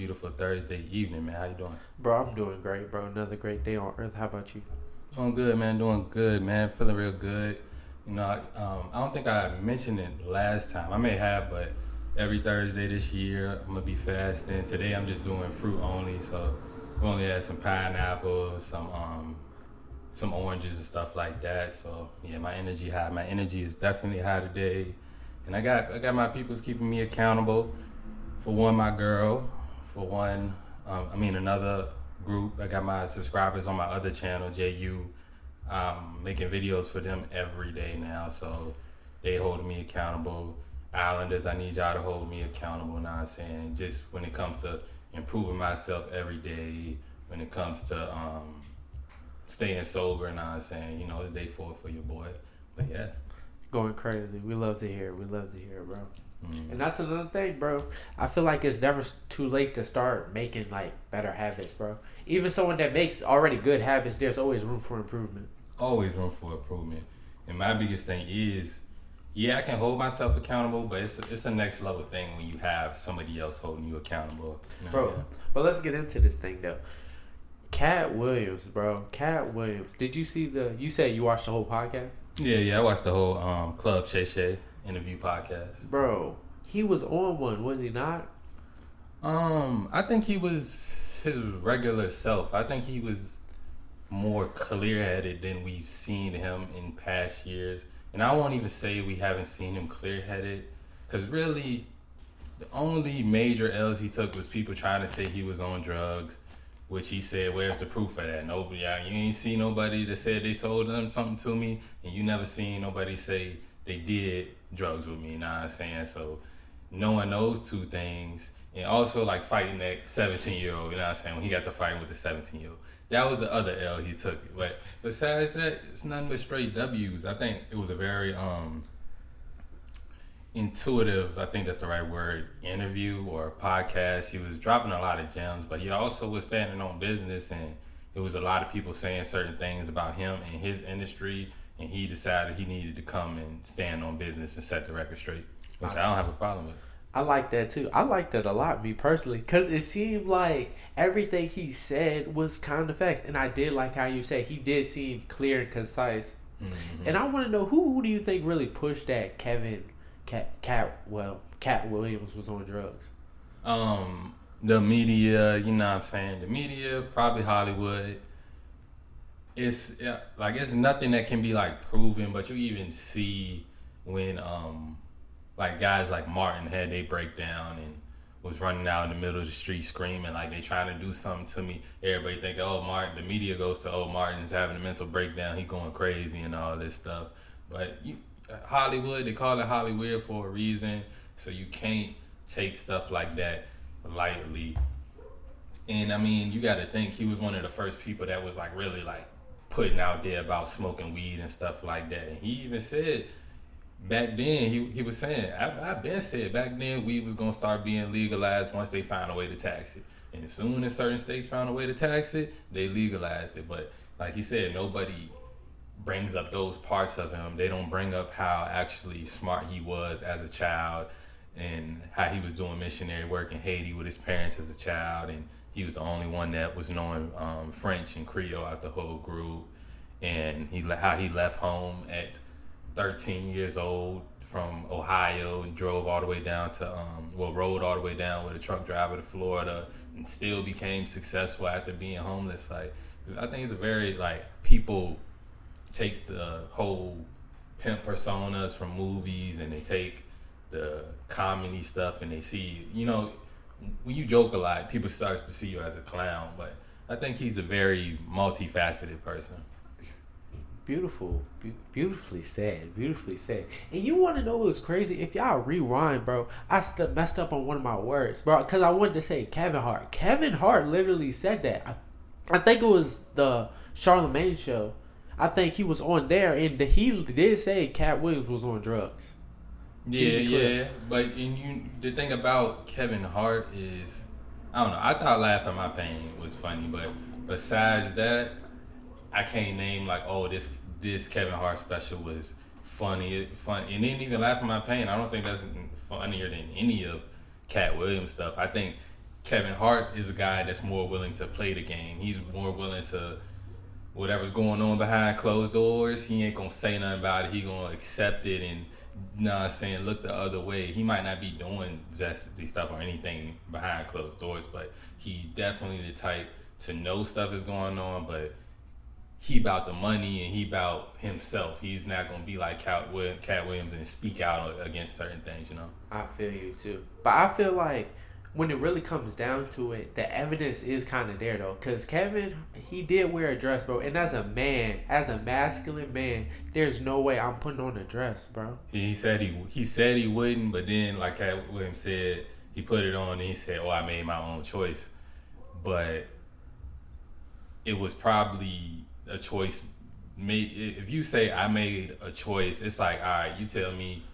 Beautiful Thursday evening, man. How you doing? Bro, I'm doing great, bro. Another great day on earth. How about you? Doing good, man. Doing good, man. Feeling real good. I don't think I mentioned it last time. I may have, but every Thursday this year, I'm gonna be fasting. Today, I'm just doing fruit only. So we only had some pineapple, some oranges and stuff like that. So yeah, my energy high. My energy is definitely high today, and I got my peoples keeping me accountable. For one, my girl. For one, another group. I got my subscribers on my other channel, JU. Making videos for them every day now, so they hold me accountable. Islanders, I need y'all to hold me accountable. Now I'm saying, just when it comes to improving myself every day, when it comes to staying sober. Now I'm saying, it's day 4 for your boy. But yeah, Going crazy. We love to hear. We love to hear, bro. mm-hmm. And that's another thing, bro. I feel like it's never too late to start making like better habits, bro. Even someone that makes already good habits, there's always room for improvement. Always room for improvement. And my biggest thing is, yeah, I can hold myself accountable, but it's a next level thing when you have somebody else holding you accountable. Bro, Yeah. but let's get into this thing, though. Katt Williams, bro. Katt Williams. Did you see you said you watched the whole podcast? Yeah, I watched the whole Club Shay Shay interview podcast. Bro, he was on one, was he not? I think he was his regular self. I think he was more clear-headed than we've seen him in past years. And I won't even say we haven't seen him clear-headed, because really, the only major L's he took was people trying to say he was on drugs, which he said, where's the proof of that? Nobody, you ain't see nobody that said they sold them something to me, and you never seen nobody say they did drugs with me, you know what I'm saying? So knowing those two things, and also like fighting that 17-year-old, you know what I'm saying, when he got to fighting with the 17-year-old. That was the other L he took. But besides that, it's nothing but straight W's. I think it was a very intuitive, I think that's the right word, interview or podcast. He was dropping a lot of gems, but he also was standing on business, and it was a lot of people saying certain things about him and his industry, and he decided he needed to come and stand on business and set the record straight, which I don't have a problem with. I like that too. I like that a lot, me personally, because it seemed like everything he said was kind of facts, and I did like how you said he did seem clear and concise. Mm-hmm. And I want to know who do you think really pushed that Katt Williams was on drugs? The media, you know what I'm saying? The media, probably Hollywood. It's it's nothing that can be like proven, but you even see when like guys like Martin had they breakdown and was running out in the middle of the street screaming like they trying to do something to me. Everybody think, oh, Martin. The media goes to, oh, Martin's having a mental breakdown. He going crazy and all this stuff. But Hollywood, they call it Hollywood for a reason. So you can't take stuff like that lightly. And I mean, you got to think he was one of the first people that was like really like putting out there about smoking weed and stuff like that. And he even said back then, he was saying, I've been said back then weed was going to start being legalized once they found a way to tax it. And as soon as certain states found a way to tax it, they legalized it. But like he said, nobody brings up those parts of him. They don't bring up how actually smart he was as a child and how he was doing missionary work in Haiti with his parents as a child. And he was the only one that was knowing French and Creole out the whole group. And how he left home at 13 years old from Ohio and drove all the way down to rode all the way down with a truck driver to Florida and still became successful after being homeless. Like, I think it's a very like people take the whole pimp personas from movies and they take the comedy stuff and they see, when you joke a lot, people start to see you as a clown. But I think he's a very multifaceted person. Beautifully said. Beautifully said. And you want to know what's crazy? If y'all rewind, bro, I messed up on one of my words, bro, because I wanted to say Kevin Hart. Kevin Hart literally said that. I think it was the Charlemagne show. I think he was on there, and he did say Katt Williams was on drugs. Yeah. But the thing about Kevin Hart is, I don't know. I thought Laugh at My Pain was funny, but besides that, I can't name like, oh, this Kevin Hart special was funny. And then even Laugh at My Pain, I don't think that's funnier than any of Katt Williams stuff. I think Kevin Hart is a guy that's more willing to play the game. He's more willing to whatever's going on behind closed doors. He ain't gonna say nothing about it. He gonna accept it and look the other way. He might not be doing zesty stuff or anything behind closed doors, but he's definitely the type to know stuff is going on. But he about the money and he about himself. He's not gonna be like Katt Williams and speak out against certain things. I feel you too, but I feel like when it really comes down to it, the evidence is kind of there though. Cause Kevin, he did wear a dress, bro. And as a man, as a masculine man, there's no way I'm putting on a dress, bro. He said he wouldn't, but then like Katt Williams said, he put it on and he said, "Oh, I made my own choice," but it was probably a choice made. If you say I made a choice, it's like, all right, you tell me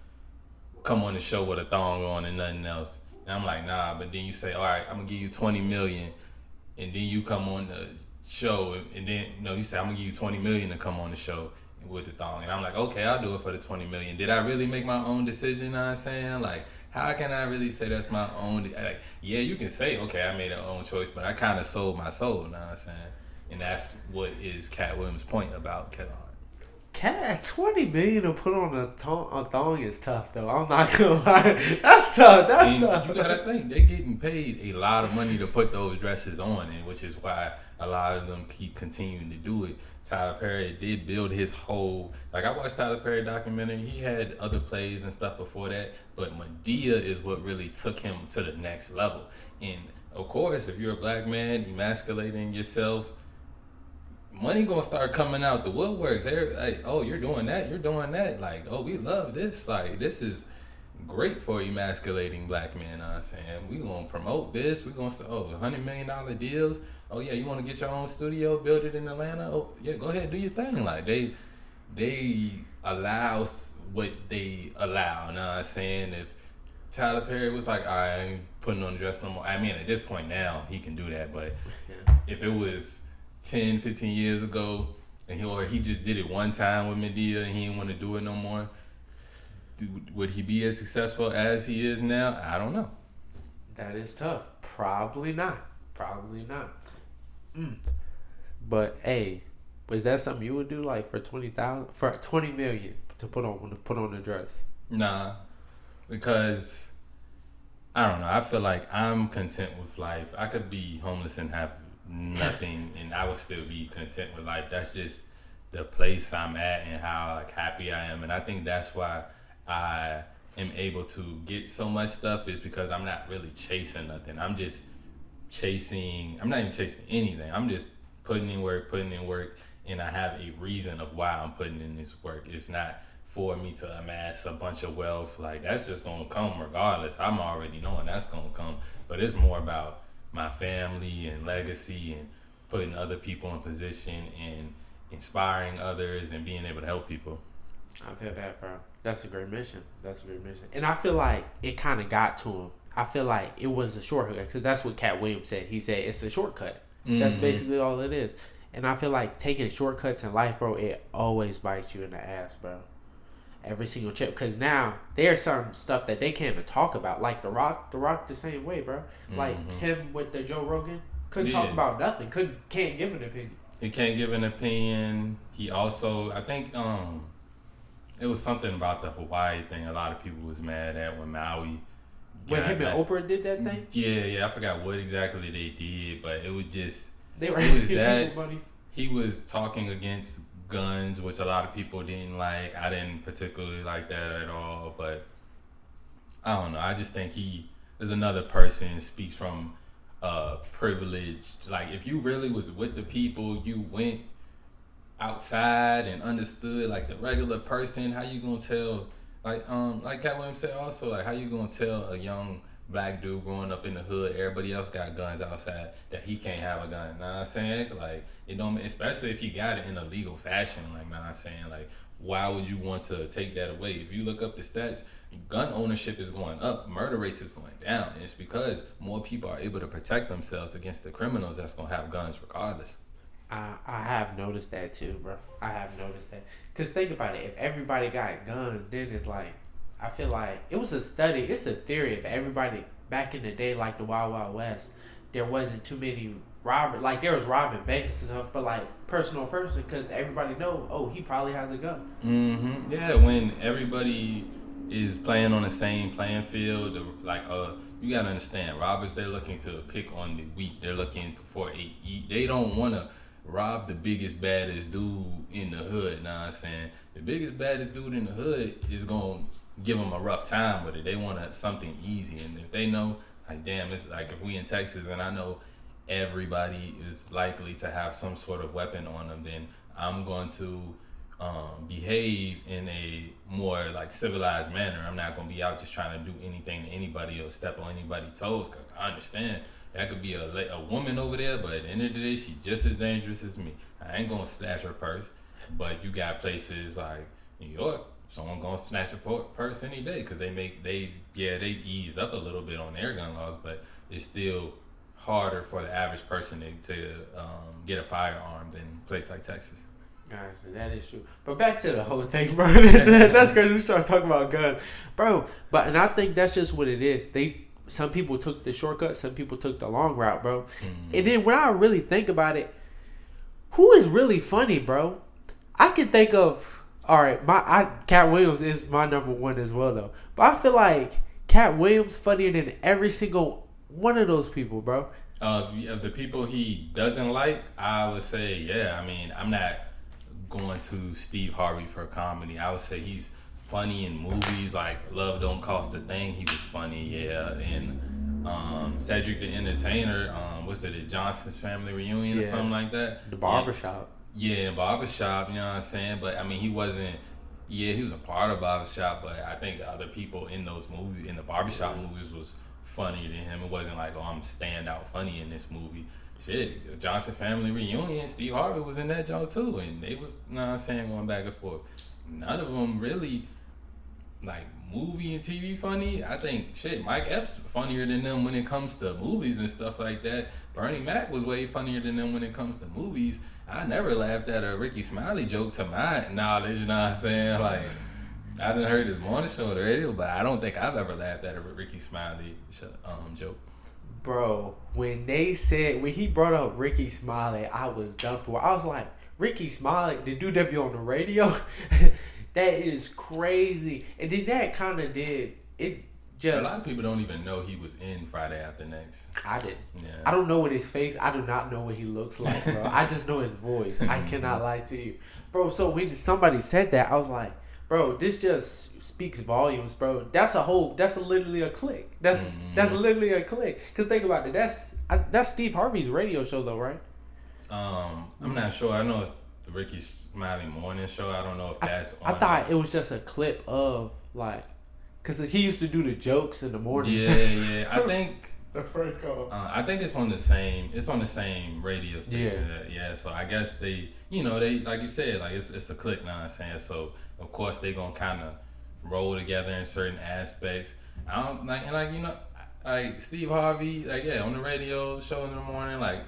come on the show with a thong on and nothing else. And I'm like, nah, but then you say, all right, I'm gonna give you $20 million, and then you come on the show, and then you say I'm gonna give you $20 million to come on the show with the thong, and I'm like, okay, I'll do it for the $20 million. Did I really make my own decision? You know what I'm saying? Like, how can I really say that's my own? Like, yeah, you can say, okay, I made an own choice, but I kind of sold my soul. You know what I'm saying? And that's what is Katt Williams' point about Kevin Hart. Katt, $20 million to put on a thong is tough though. I'm not gonna lie, that's tough. That's tough. You gotta think they're getting paid a lot of money to put those dresses on, and which is why a lot of them keep continuing to do it. Tyler Perry did build his whole. Like, I watched Tyler Perry documentary. He had other plays and stuff before that, but Madea is what really took him to the next level. And of course, if you're a black man emasculating yourself, money gonna start coming out the woodworks. They're like, oh, you're doing that. Like, oh, we love this. Like, this is great for emasculating black men. I'm saying we gonna promote this. We gonna say, oh, $100 million deals. Oh yeah, you want to get your own studio, build it in Atlanta? Oh yeah, go ahead, do your thing. Like, they allow what they allow. You know what I'm saying? If Tyler Perry was like, I ain't putting on the dress no more. I mean, at this point now he can do that, but if it was 10, 15 years ago, and he just did it one time with Madea and he didn't want to do it no more, would he be as successful as he is now? I don't know. That is tough. Probably not. But hey, was that something you would do, like for $20 million to put on a dress? Nah, because I don't know. I feel like I'm content with life. I could be homeless and have nothing and I would still be content with life. That's just the place I'm at and how like happy I am. And I think that's why I am able to get so much stuff, is because I'm not really chasing nothing. I'm not even chasing anything. I'm just putting in work, and I have a reason of why I'm putting in this work. It's not for me to amass a bunch of wealth. Like, that's just gonna come regardless. I'm already knowing that's gonna come. But it's more about my family and legacy and putting other people in position and inspiring others and being able to help people. I feel that, bro. That's a great mission. And I feel like it kind of got to him. I feel like it was a shortcut, because that's what Katt Williams said. He said it's a shortcut. Mm-hmm. That's basically all it is. And I feel like taking shortcuts in life, bro, it always bites you in the ass, bro. Every single chip. Because now there's some stuff that they can't even talk about. Like The Rock the same way, bro. Like him with the Joe Rogan. Couldn't talk about nothing. Can't give an opinion. He can't give an opinion. He also, I think, it was something about the Hawaii thing a lot of people was mad at when Maui. When him and Oprah did that thing? Yeah, I forgot what exactly they did, but it was just, it was that he was talking against guns, which a lot of people didn't like. I didn't particularly like that at all, but I don't know. I just think he is another person, speaks from privileged. Like, if you really was with the people, you went outside and understood like the regular person, how you gonna tell, like Katt Williams said also, like, how you gonna tell a young black dude growing up in the hood, everybody else got guns outside, that he can't have a gun? Know what I'm saying? Like, it don't, especially if he got it in a legal fashion. Like, know what I'm saying? Like, why would you want to take that away? If you look up the stats, gun ownership is going up, murder rates is going down, and it's because more people are able to protect themselves against the criminals that's gonna have guns regardless. I have noticed that too, bro. I have noticed that. Because think about it. If everybody got guns, then it's like, I feel like it was a study. It's a theory. If everybody back in the day, like the Wild Wild West, there wasn't too many robbers. Like there was robbing banks and stuff, but like person on person, because everybody know, oh, he probably has a gun. Mm-hmm. Yeah, when everybody is playing on the same playing field, you gotta understand, robbers, they're looking to pick on the weak. They're looking for they don't want to rob the biggest, baddest dude in the hood. Know what I'm saying? The biggest, baddest dude in the hood is gonna give them a rough time with it. They want something easy, and if they know, like, damn, it's like if we in Texas and I know everybody is likely to have some sort of weapon on them, then I'm going to behave in a more like civilized manner. I'm not going to be out just trying to do anything to anybody or step on anybody's toes, because I understand that could be a woman over there, but at the end of the day, she's just as dangerous as me. I ain't going to snatch her purse, but you got places like New York, someone going to snatch a purse any day, because they eased up a little bit on their gun laws, but it's still harder for the average person to get a firearm than a place like Texas. Gotcha, that is true. But back to the whole thing, bro. That's crazy. We start talking about guns, bro. And I think that's just what it is. Some people took the shortcut, some people took the long route, bro. Mm-hmm. And then when I really think about it, who is really funny, bro? I can think of, all right, Katt Williams is my number one as well, though. But I feel like Katt Williams funnier than every single one of those people, bro. Of the people he doesn't like, I would say, yeah. I mean, I'm not going to Steve Harvey for comedy. I would say he's funny in movies like Love Don't Cost a Thing. He was funny, yeah. And Cedric the Entertainer, what's it, Johnson's Family Reunion or something like that? The Barbershop. Yeah, Barbershop, you know what I'm saying? But I mean, he was a part of Barbershop, but I think other people in those movies, in the Barbershop movies, was funnier than him. It wasn't like, oh, I'm standout funny in this movie. Shit, Johnson Family Reunion, Steve Harvey was in that joint too, and they was, you know what I'm saying, going back and forth. None of them really, like, movie and TV funny. I think, Mike Epps funnier than them when it comes to movies and stuff like that. Bernie Mac was way funnier than them when it comes to movies. I never laughed at a Ricky Smiley joke to my knowledge, you know what I'm saying? Like, I done heard his morning show on the radio, but I don't think I've ever laughed at a Ricky Smiley joke. Bro, when he brought up Ricky Smiley, I was done for. I was like, Ricky Smiley, the dude that be on the radio? That is crazy. And then that kind of did, it just... A lot of people don't even know he was in Friday After Next. I did. Yeah. I don't know what his face, I do not know what he looks like, bro. I just know his voice. I cannot lie to you. Bro, so when somebody said that, I was like, bro, this just speaks volumes, bro. That's literally a click. That's literally a click. Cause think about it. That's Steve Harvey's radio show, though, right? I'm not sure. I know it's the Ricky Smiley morning show. I don't know if that's on. I thought it was just a clip of, like, cause he used to do the jokes in the morning. Yeah. I think the first calls. I think it's on the same radio station. Yeah. So I guess they like you said, like it's a click now. I'm saying, so of course they gonna kind of roll together in certain aspects. I don't like Steve Harvey, on the radio show in the morning, like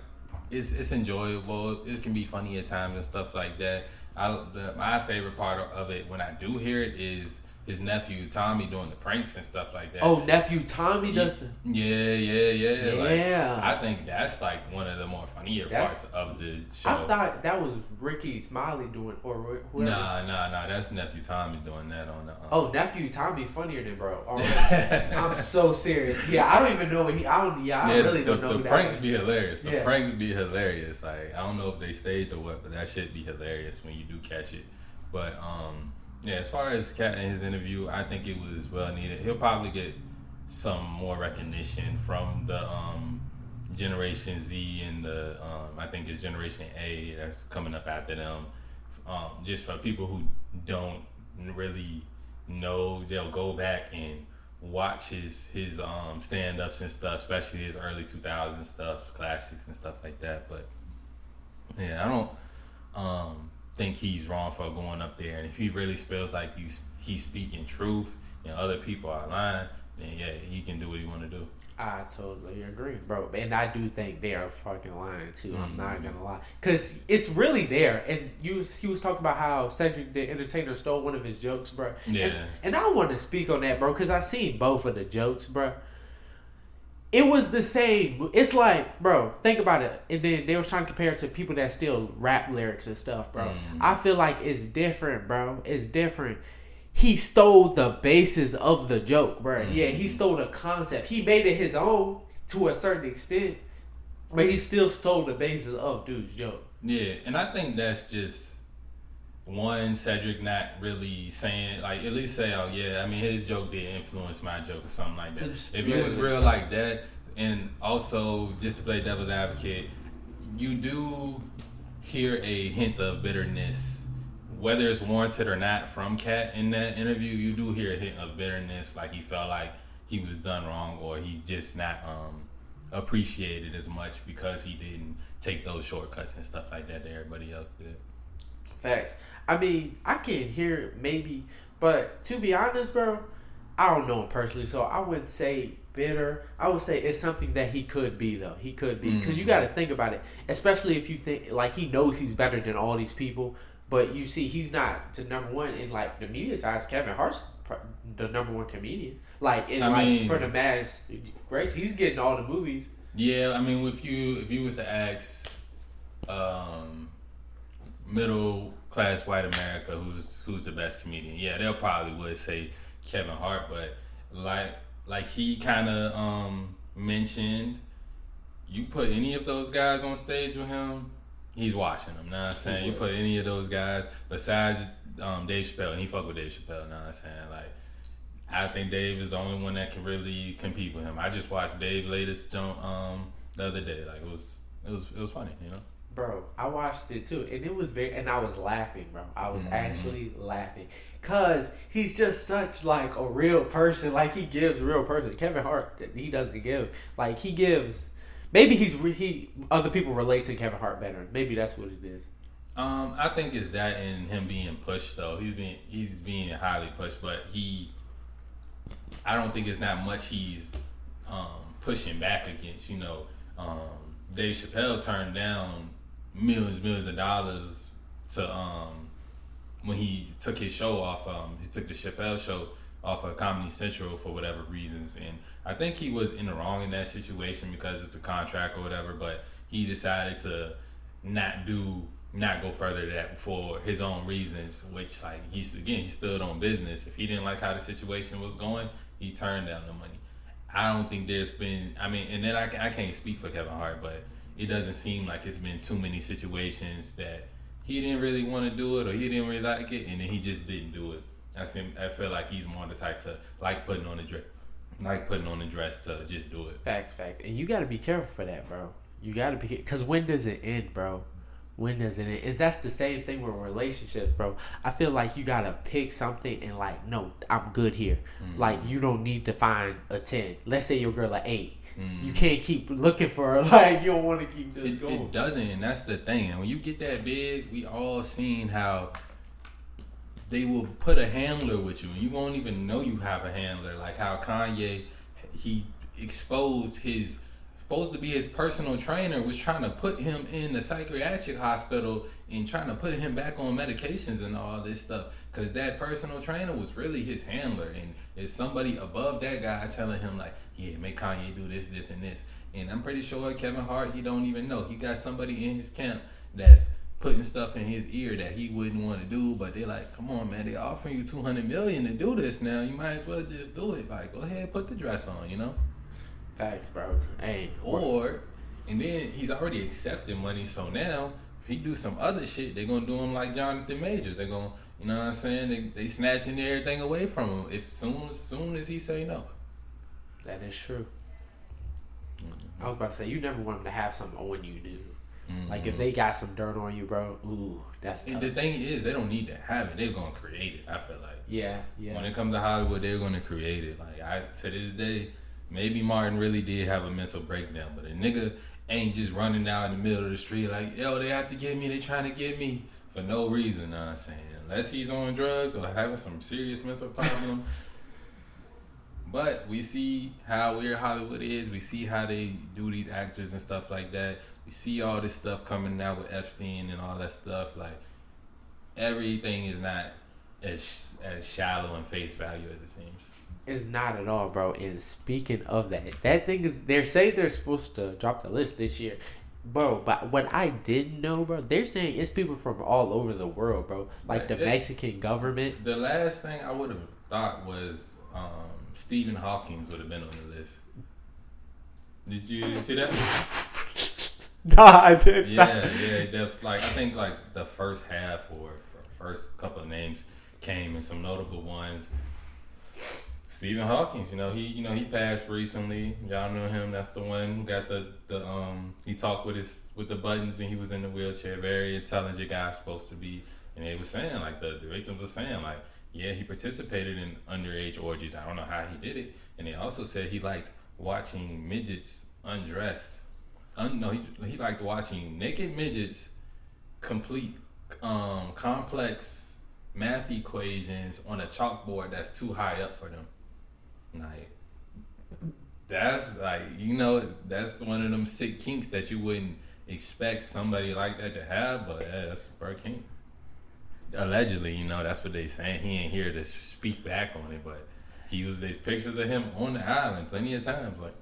it's enjoyable. It can be funny at times and stuff like that. My favorite part of it when I do hear it is his nephew Tommy doing the pranks and stuff like that. Oh, nephew Tommy does the... Yeah. Like, I think that's like one of the more funnier parts of the show. I thought that was Ricky Smiley doing, or whoever. Nah. That's nephew Tommy doing that on the. Oh, nephew Tommy funnier than bro. Right. I'm so serious. Yeah, I don't even know what he. I really don't know. The pranks be hilarious. The pranks be hilarious. Like, I don't know if they staged or what, but that shit be hilarious when you do catch it. But yeah, as far as Katt and his interview, I think it was well needed. He'll probably get some more recognition from the Generation Z and the I think it's Generation A that's coming up after them. Just for people who don't really know, they'll go back and watch his stand-ups and stuff, especially his early 2000s stuff, classics and stuff like that. But yeah, I don't think he's wrong for going up there, and if he really feels like he's speaking truth and other people are lying, then yeah, he can do what he want to do. I totally agree, bro. And I do think they are fucking lying too. I'm not gonna lie, cause it's really there. And he was talking about how Cedric the Entertainer stole one of his jokes, bro. Yeah. And I want to speak on that, bro, cause I seen both of the jokes, bro. it was the same. It's like, bro, think about it. And then they was trying to compare it to people that still rap lyrics and stuff, bro. I feel like it's different, bro. It's different. He stole the basis of the joke, bro. Yeah, he stole the concept. He made it his own to a certain extent, but he still stole the basis of dude's joke. Yeah, and I think that's just one, Cedric not really saying, like, at least say, oh yeah, I mean his joke did influence my joke or something like that. If it was real like that, and also just to play devil's advocate, you do hear a hint of bitterness, whether it's warranted or not, from Katt in that interview. You do hear a hint of bitterness, like he felt like he was done wrong, or he just not appreciated as much because he didn't take those shortcuts and stuff like that everybody else did. Facts. I mean, I can hear maybe, but to be honest, bro, I don't know him personally, so I wouldn't say bitter. I would say it's something that he could be, though. He could be, because you got to think about it, especially if you think like he knows he's better than all these people, but you see, he's not the number one in like the media's eyes. Kevin Hart's the number one comedian, like in for the mass grace. He's getting all the movies. Yeah, I mean, if you was to ask, middle class white America, who's the best comedian? Yeah, they'll probably would say Kevin Hart, but like he kind of mentioned, you put any of those guys on stage with him, he's watching them. Know what I'm saying? You put any of those guys besides Dave Chappelle, and he fuck with Dave Chappelle. Know what I'm saying? Like, I think Dave is the only one that can really compete with him. I just watched Dave's latest jump the other day. Like it was funny, you know. Bro, I watched it too, and it was and I was laughing, bro. I was actually laughing, cause he's just such like a real person. Like he gives a real person. Kevin Hart, he doesn't give. Like he gives. Maybe he other people relate to Kevin Hart better. Maybe that's what it is. I think it's that and him being pushed though. He's being highly pushed, but I don't think it's not much he's pushing back against. You know, Dave Chappelle turned down millions of dollars to when he took his show off. He took the Chappelle show off of Comedy Central for whatever reasons, and I think he was in the wrong in that situation because of the contract or whatever. But he decided to not go further than that for his own reasons, which like he stood on business. If he didn't like how the situation was going, he turned down the money. I don't think there's been, I mean, and then I can't speak for Kevin Hart, but it doesn't seem like it's been too many situations that he didn't really want to do it or he didn't really like it, and then he just didn't do it. I feel like he's more the type to like putting on the dress to just do it. Facts, and you got to be careful for that, bro. You got to be, because when does it end, bro? When does it end? And that's the same thing with relationships, bro. I feel like you gotta pick something and like, no, I'm good here. Like you don't need to find a 10. Let's say your girl an 8. You can't keep looking for her. Like you don't want to keep this going. It doesn't, and that's the thing. And when you get that big, we all seen how they will put a handler with you, and you won't even know you have a handler. Like how Kanye, he exposed his supposed to be his personal trainer was trying to put him in the psychiatric hospital and trying to put him back on medications and all this stuff, because that personal trainer was really his handler, and it's somebody above that guy telling him like, yeah, make Kanye do this and this. And I'm pretty sure Kevin Hart, he don't even know. He got somebody in his camp that's putting stuff in his ear that he wouldn't want to do, but they're like, come on, man, they're offering you $200 million to do this now. You might as well just do it. Like, go ahead, put the dress on, you know? Facts, bro. Hey, and then he's already accepted money, so now if he do some other shit, they're gonna do him like Jonathan Majors. They're gonna, you know what I'm saying? They snatching everything away from him if soon as he say no. That is true. I was about to say, you never want them to have something on you, dude. Like if they got some dirt on you, bro, ooh, that's tough. And the thing is, they don't need to have it. They're gonna create it. I feel like. Yeah. When it comes to Hollywood, they're gonna create it. Like to this day, maybe Martin really did have a mental breakdown, but a nigga ain't just running down in the middle of the street like, yo, they have to get me. They trying to get me for no reason. You know what I'm saying? Unless he's on drugs or having some serious mental problem. But we see how weird Hollywood is. We see how they do these actors and stuff like that. We see all this stuff coming out with Epstein and all that stuff. Like, everything is not as shallow and face value as it seems. It's not at all, bro. And speaking of that thing is, they're saying they're supposed to drop the list this year. Bro, but what I didn't know, bro, they're saying it's people from all over the world, bro. Like the Mexican government. The last thing I would have thought was Stephen Hawking would have been on the list. Did you see that? Nah, I didn't. Yeah. Like I think like the first half or first couple of names came, and some notable ones. Stephen Hawking, he passed recently. Y'all know him. That's the one who got the he talked with the buttons and he was in the wheelchair. Very intelligent guy, supposed to be. And they were saying like the victims were saying like, yeah, he participated in underage orgies. I don't know how he did it. And they also said he liked watching midgets undress. He liked watching naked midgets complete complex math equations on a chalkboard that's too high up for them. Like, that's like, that's one of them sick kinks that you wouldn't expect somebody like that to have, but yeah, that's Burr King. Allegedly, that's what they saying. He ain't here to speak back on it, but there's pictures of him on the island plenty of times. Like,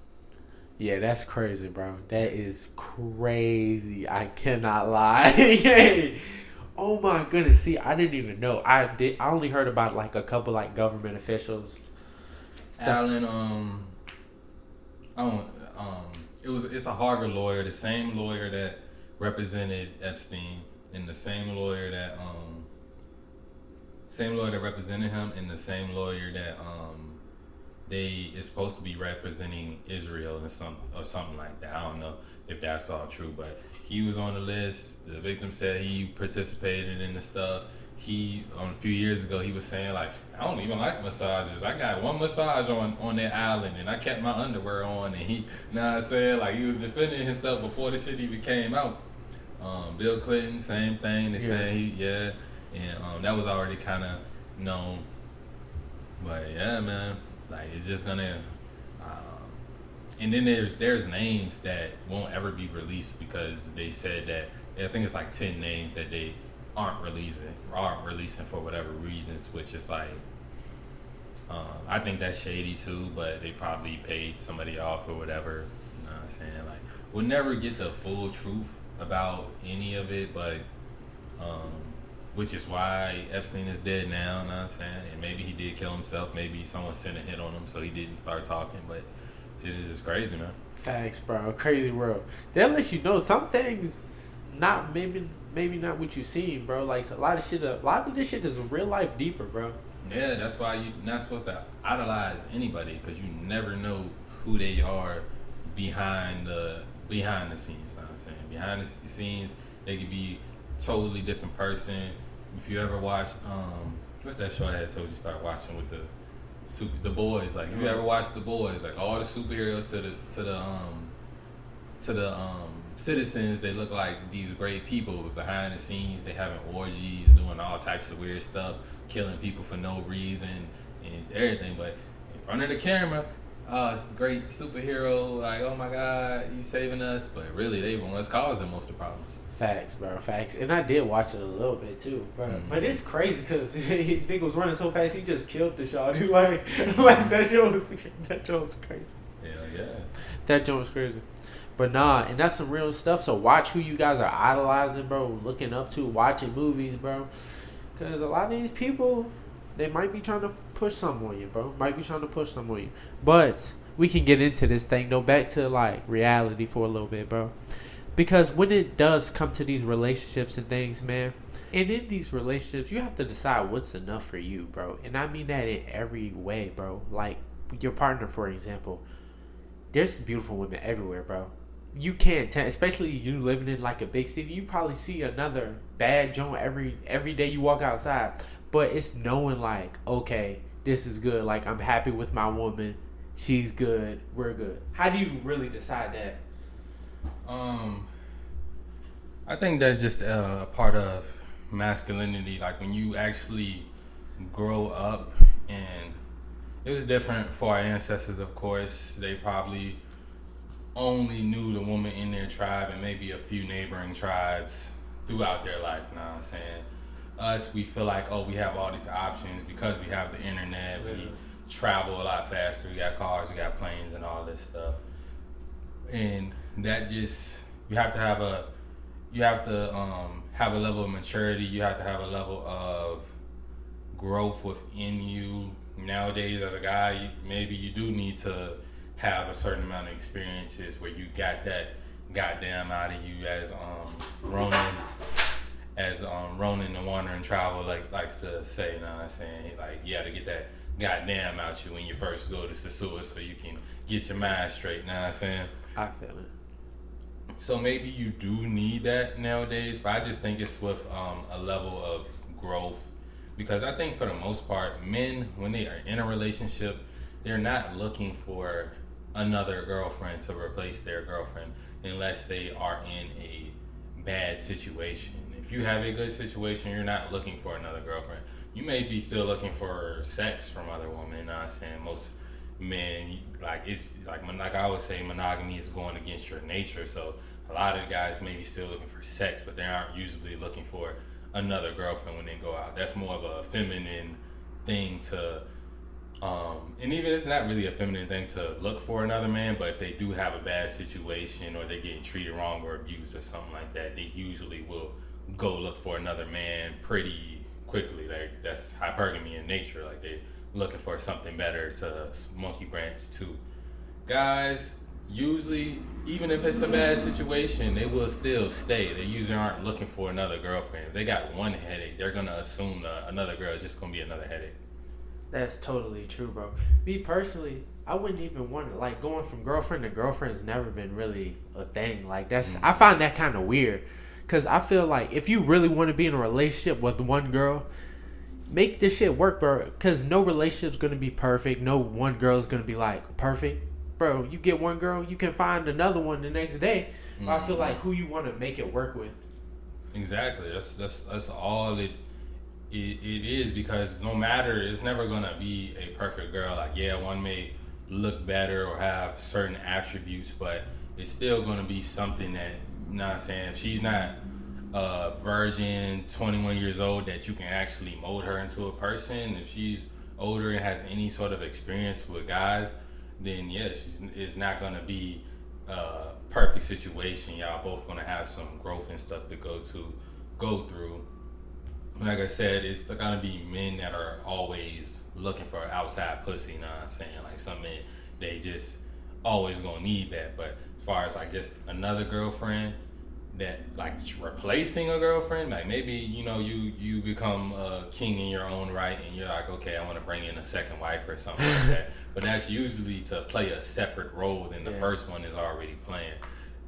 yeah, that's crazy, bro. That is crazy. I cannot lie. Oh my goodness. See, I didn't even know. I only heard about like a couple like government officials. Alan, it's a Harvard lawyer, the same lawyer that represented Epstein, and the same lawyer that represented him, and the same lawyer that they is supposed to be representing Israel or something like that. I don't know if that's all true, but he was on the list. The victim said he participated in the stuff. A few years ago, he was saying like, I don't even like massages. I got one massage on that island, and I kept my underwear on. And he was defending himself before the shit even came out. Bill Clinton, same thing. They say and that was already kind of known. But yeah, man, like it's just gonna. And then there's names that won't ever be released because they said that I think it's like 10 names that they aren't releasing for whatever reasons, which is like I think that's shady too, but they probably paid somebody off or whatever. You know what I'm saying? Like, we'll never get the full truth about any of it, but which is why Epstein is dead now. You know what I'm saying? And maybe he did kill himself. Maybe someone sent a hit on him so he didn't start talking, but shit is just crazy, man. Facts, bro. Crazy world. That lets you know some things not maybe not what you seen, bro. Like a lot of this shit is real life deeper, bro. Yeah, that's why you're not supposed to idolize anybody, because you never know who they are behind the scenes. You know what I'm saying? Behind the scenes, they could be totally different person. If you ever watched what's that show I had told you start watching with the Boys? Like, if you ever watched The Boys, like all the superheroes to the citizens, they look like these great people, but behind the scenes they having orgies, doing all types of weird stuff, killing people for no reason and everything. But in front of the camera, it's a great superhero, like, oh my god, he's saving us, but really they were ones causing most of the problems. Facts, bro, facts. And I did watch it a little bit too, bro. Mm-hmm. But it's crazy because nigga was running so fast he just killed the shot. Like that joke was crazy. Yeah. That joke was crazy. But nah, and that's some real stuff. So watch who you guys are idolizing, bro, looking up to, watching movies, bro. Because a lot of these people, they might be trying to push something on you, bro. But we can get into this thing, though, back to, like, reality for a little bit, bro. Because when it does come to these relationships and things, man, and in these relationships, you have to decide what's enough for you, bro. And I mean that in every way, bro. Like, your partner, for example. There's beautiful women everywhere, bro. You can't tell, especially you living in like a big city. You probably see another bad joint every day you walk outside. But it's knowing like, okay, this is good. Like, I'm happy with my woman. She's good. We're good. How do you really decide that? I think that's just a part of masculinity. Like, when you actually grow up, and it was different for our ancestors, of course. They probably only knew the woman in their tribe and maybe a few neighboring tribes throughout their life. You know what I'm saying? Us, we feel like, oh, we have all these options because we have the internet. We travel a lot faster. We got cars, we got planes, and all this stuff. And that just you have to have a have a level of maturity. You have to have a level of growth within you. Nowadays, as a guy, maybe you do need to have a certain amount of experiences where you got that goddamn out of you, as Ronan the Wandering Travel likes to say. You know what I'm saying? Like, you got to get that goddamn out you when you first go to Sasua, so you can get your mind straight. You know what I'm saying? I feel it. So maybe you do need that nowadays, but I just think it's with a level of growth, because I think for the most part, men, when they are in a relationship, they're not looking for another girlfriend to replace their girlfriend unless they are in a bad situation. If you have a good situation, you're not looking for another girlfriend. You may be still looking for sex from other women. You know what I'm saying? Most men, it's like I always say, monogamy is going against your nature. So a lot of guys may be still looking for sex, but they aren't usually looking for another girlfriend when they go out. That's more of a feminine thing to and even it's not really a feminine thing to look for another man, but if they do have a bad situation or they're getting treated wrong or abused or something like that, they usually will go look for another man pretty quickly. Like, that's hypergamy in nature. Like, they looking for something better to monkey branch to. Guys, usually, even if it's a bad situation, they will still stay. They usually aren't looking for another girlfriend. If they got one headache, they're going to assume that another girl is just going to be another headache. That's totally true, bro. Me personally, I wouldn't even want to, like, going from girlfriend to girlfriend has never been really a thing. Like, I find that kind of weird. Because I feel like if you really want to be in a relationship with one girl, make this shit work, bro. Because no relationship's going to be perfect. No one girl is going to be, like, perfect. Bro, you get one girl, you can find another one the next day. Mm-hmm. I feel like who you want to make it work with. Exactly. That's all it is, because no matter, it's never going to be a perfect girl. Like, yeah, one may look better or have certain attributes, but it's still going to be something that, you know what I'm saying, if she's not a virgin, 21 years old, that you can actually mold her into a person. If she's older and has any sort of experience with guys, then yeah, it's not going to be a perfect situation. Y'all both going to have some growth and stuff to go through. Like I said, it's going to be men that are always looking for outside pussy, you know what I'm saying? Like, some men, they just always going to need that. But as far as, like, just another girlfriend, that, like, replacing a girlfriend, like, maybe, you know, you become a king in your own right, and you're like, okay, I want to bring in a second wife or something like that. But that's usually to play a separate role than the first one is already playing.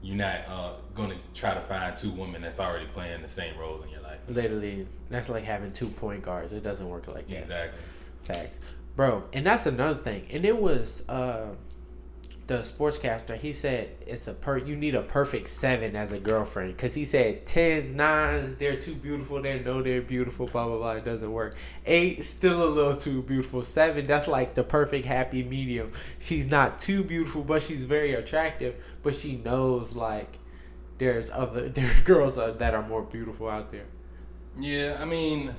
You're not going to try to find two women that's already playing the same role in your life. Literally, that's like having 2 point guards. It doesn't work like that. Exactly. Facts. Bro, and that's another thing. And it was the sportscaster, he said you need a perfect 7 as a girlfriend, because he said 10s, 9s, they're too beautiful, they know they're beautiful, blah blah blah, it doesn't work. 8, still a little too beautiful. 7, that's like the perfect happy medium. She's not too beautiful, but she's very attractive, but she knows, like, there are girls that are more beautiful out there. Yeah, I mean,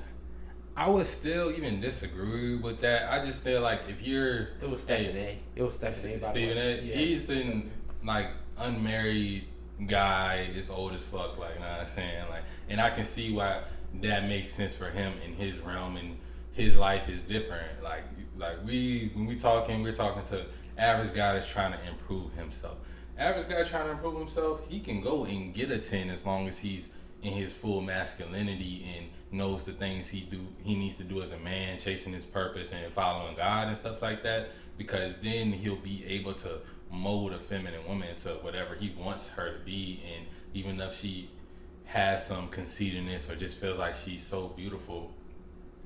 I would still even disagree with that. I just feel like if you're... It was Stephen A. Stephen A. Yeah. He's the, like, unmarried guy, is old as fuck, like, you know what I'm saying? Like, and I can see why that makes sense for him in his realm, and his life is different. Like when we're talking to average guy that's trying to improve himself. Average guy trying to improve himself, he can go and get a 10 as long as he's in his full masculinity and knows the things he needs to do as a man, chasing his purpose and following God and stuff like that, because then he'll be able to mold a feminine woman into whatever he wants her to be. And even if she has some conceitedness or just feels like she's so beautiful,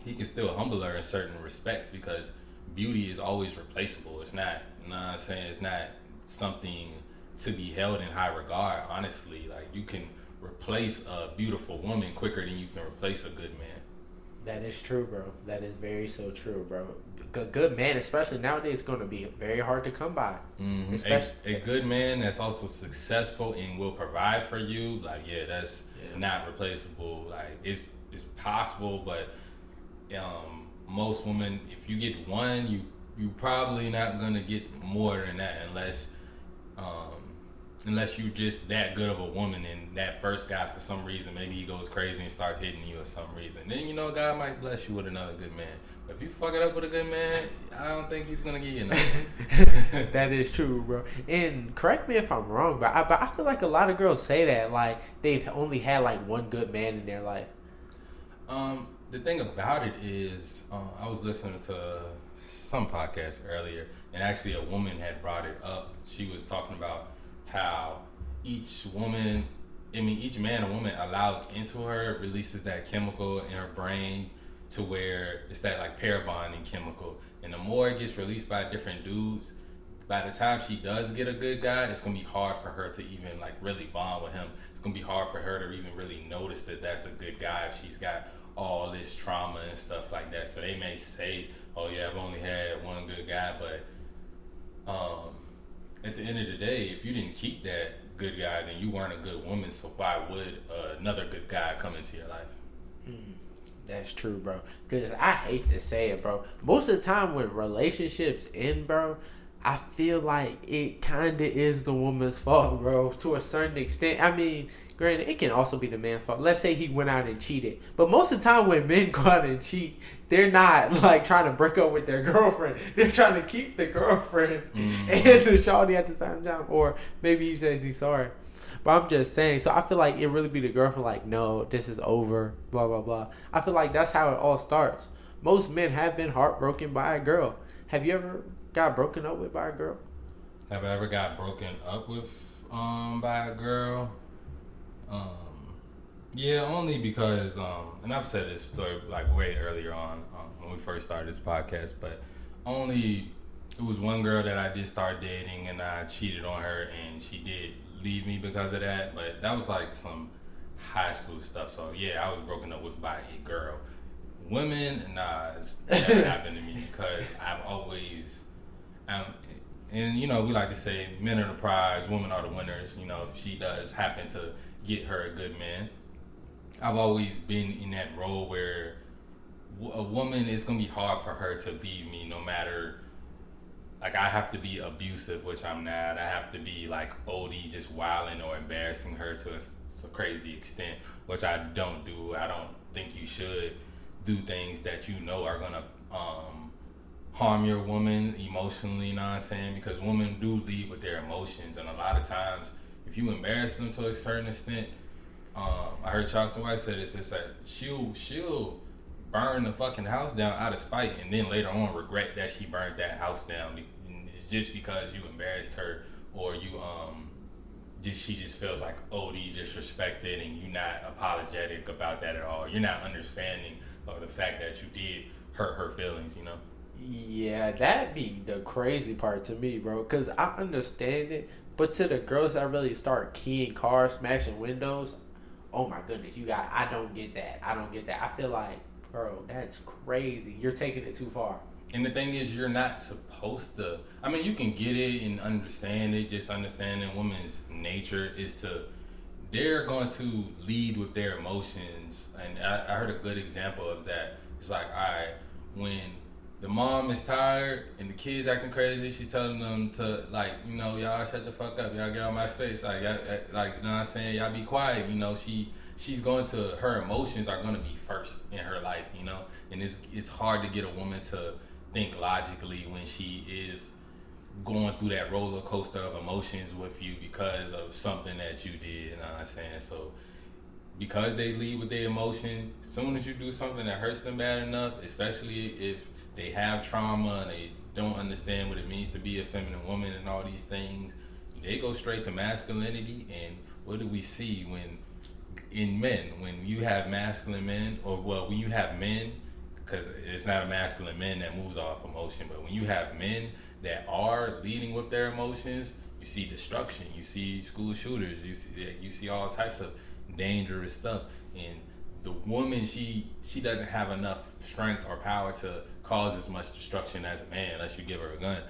he can still humble her in certain respects, because beauty is always replaceable. It's not, you know what I'm saying, it's not something to be held in high regard, honestly. Like, you can replace a beautiful woman quicker than you can replace a good man. That is true, bro. That is very so true, bro. Good man, especially nowadays, is going to be very hard to come by. Mm-hmm. A good man that's also successful and will provide for you, like, yeah, that's not replaceable. Like, it's possible, but most women, if you get one, you probably not gonna get more than that unless you're just that good of a woman, and that first guy, for some reason, maybe he goes crazy and starts hitting you or some reason. Then, God might bless you with another good man. But if you fuck it up with a good man, I don't think he's going to give you nothing. That is true, bro. And correct me if I'm wrong, but I feel like a lot of girls say that, like, they've only had, like, one good man in their life. The thing about it is, I was listening to some podcast earlier, and actually a woman had brought it up. She was talking about how each man and woman allows into her, releases that chemical in her brain to where it's that like pair bonding chemical, and the more it gets released by different dudes, by the time she does get a good guy, it's gonna be hard for her to even like really bond with him. It's gonna be hard for her to even really notice that that's a good guy if she's got all this trauma and stuff like that. So they may say, oh yeah, I've only had one good guy, but at the end of the day, if you didn't keep that good guy, then you weren't a good woman. So why would another good guy come into your life? That's true, bro. Because I hate to say it, bro. Most of the time when relationships end, bro, I feel like it kind of is the woman's fault, bro, to a certain extent. I mean, granted, it can also be the man's fault. Let's say he went out and cheated. But most of the time when men go out and cheat, they're not, like, trying to break up with their girlfriend. They're trying to keep the girlfriend and the shawty at the same time. Or maybe he says he's sorry. But I'm just saying. So I feel like it really be the girlfriend like, no, this is over, blah, blah, blah. I feel like that's how it all starts. Most men have been heartbroken by a girl. Have you ever got broken up with by a girl? Have I ever got broken up with by a girl? Yeah, only because and I've said this story like way earlier on when we first started this podcast, but only it was one girl that I did start dating and I cheated on her and she did leave me because of that, but that was like some high school stuff. So yeah, I was broken up with by a girl. Women, nah, it's never happened to me because I've always and we like to say men are the prize, women are the winners. If she does happen to get her a good man, I've always been in that role where a woman, it's gonna be hard for her to leave me, no matter, like, I have to be abusive, which I'm not. I have to be like OD, just wilding or embarrassing her to a crazy extent, which I don't do. I don't think you should do things that are gonna harm your woman emotionally, you know what I'm saying? Because women do lead with their emotions, and a lot of times, if you embarrass them to a certain extent, I heard Charleston White say this, it's like she'll burn the fucking house down out of spite, and then later on regret that she burned that house down. It's just because you embarrassed her, or you she just feels like OD disrespected, and you're not apologetic about that at all. You're not understanding of the fact that you did hurt her feelings, Yeah, that'd be the crazy part to me, bro. Because I understand it, but to the girls that really start keying cars, smashing windows, oh my goodness, I don't get that. I feel like, bro, that's crazy. You're taking it too far. And the thing is, you're not supposed to. I mean, you can get it and understand it. Just understanding women's nature is they're going to lead with their emotions. And I heard a good example of that. It's like, all right, when the mom is tired and the kids acting crazy, she's telling them to, like, y'all shut the fuck up. Y'all get on my face. Like, you know what I'm saying? Y'all be quiet. She's going to, her emotions are going to be first in her life, And it's hard to get a woman to think logically when she is going through that roller coaster of emotions with you because of something that you did, you know what I'm saying? So because they lead with their emotion, as soon as you do something that hurts them bad enough, especially if they have trauma and they don't understand what it means to be a feminine woman and all these things, they go straight to masculinity. And what do we see when you have masculine men, when you have men, because it's not a masculine man that moves off emotion, but when you have men that are leading with their emotions, you see destruction, you see school shooters, you see all types of dangerous stuff. And the woman, she doesn't have enough strength or power to cause as much destruction as a man unless you give her a gun.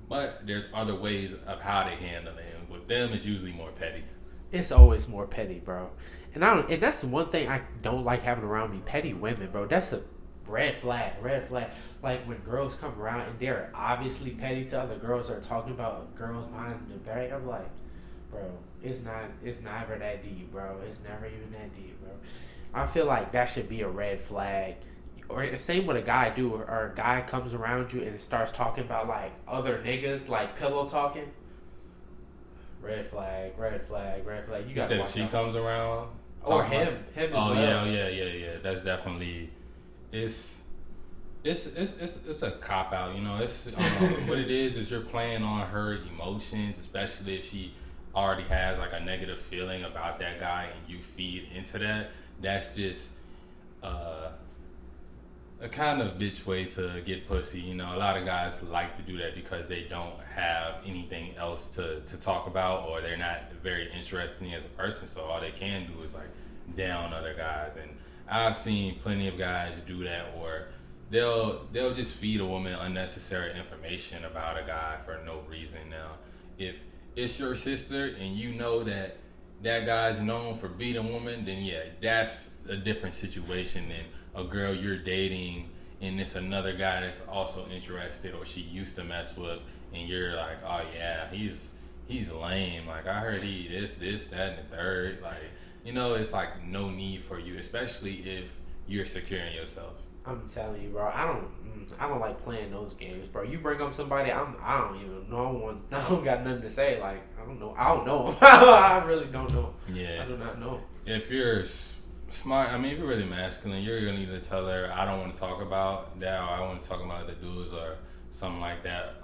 But there's other ways of how they handle it. And with them, it's usually more petty. It's always more petty, bro. And that's one thing I don't like having around me, petty women, bro. That's a red flag, red flag. Like when girls come around and they're obviously petty to other girls or talking about girls behind the back, I'm like, bro, it's never that deep, bro. It's never even that deep, bro. I feel like that should be a red flag. Or same with a guy do, or a guy comes around you and starts talking about like other niggas, like pillow talking. Red flag, red flag, red flag. You said if she comes around, or him as well. Oh yeah. That's definitely it's a cop out. You know, it's what it is you're playing on her emotions, especially if she already has like a negative feeling about that guy, and you feed into that. That's just a kind of bitch way to get pussy. You know, a lot of guys like to do that because they don't have anything else to talk about, or they're not very interesting as a person, so all they can do is like down other guys. And I've seen plenty of guys do that, or they'll just feed a woman unnecessary information about a guy for no reason. Now, if it's your sister and you know that guy's known for beating a woman, then yeah, that's a different situation than a girl you're dating and it's another guy that's also interested or she used to mess with, and you're like, oh yeah, he's lame. Like, I heard he this, that, and the third. Like, you know, it's like no need for you, especially if you're securing yourself. I'm telling you, bro. I don't like playing those games, bro. You bring up somebody, I don't even know. I don't got nothing to say. Like, I don't know. I really don't know. Yeah, I do not know. If you're smart, I mean, if you're really masculine, you're gonna need to tell her, I don't want to talk about that, or I want to talk about the dudes, or something like that,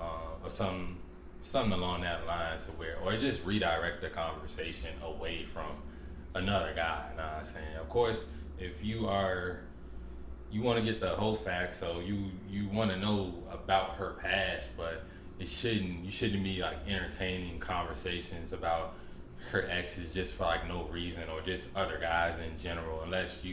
or something along that line, to where, or just redirect the conversation away from another guy. You know what I'm saying? Of course, if you want to get the whole facts, so you want to know about her past, but you shouldn't be like entertaining conversations about her exes just for like no reason, or just other guys in general, unless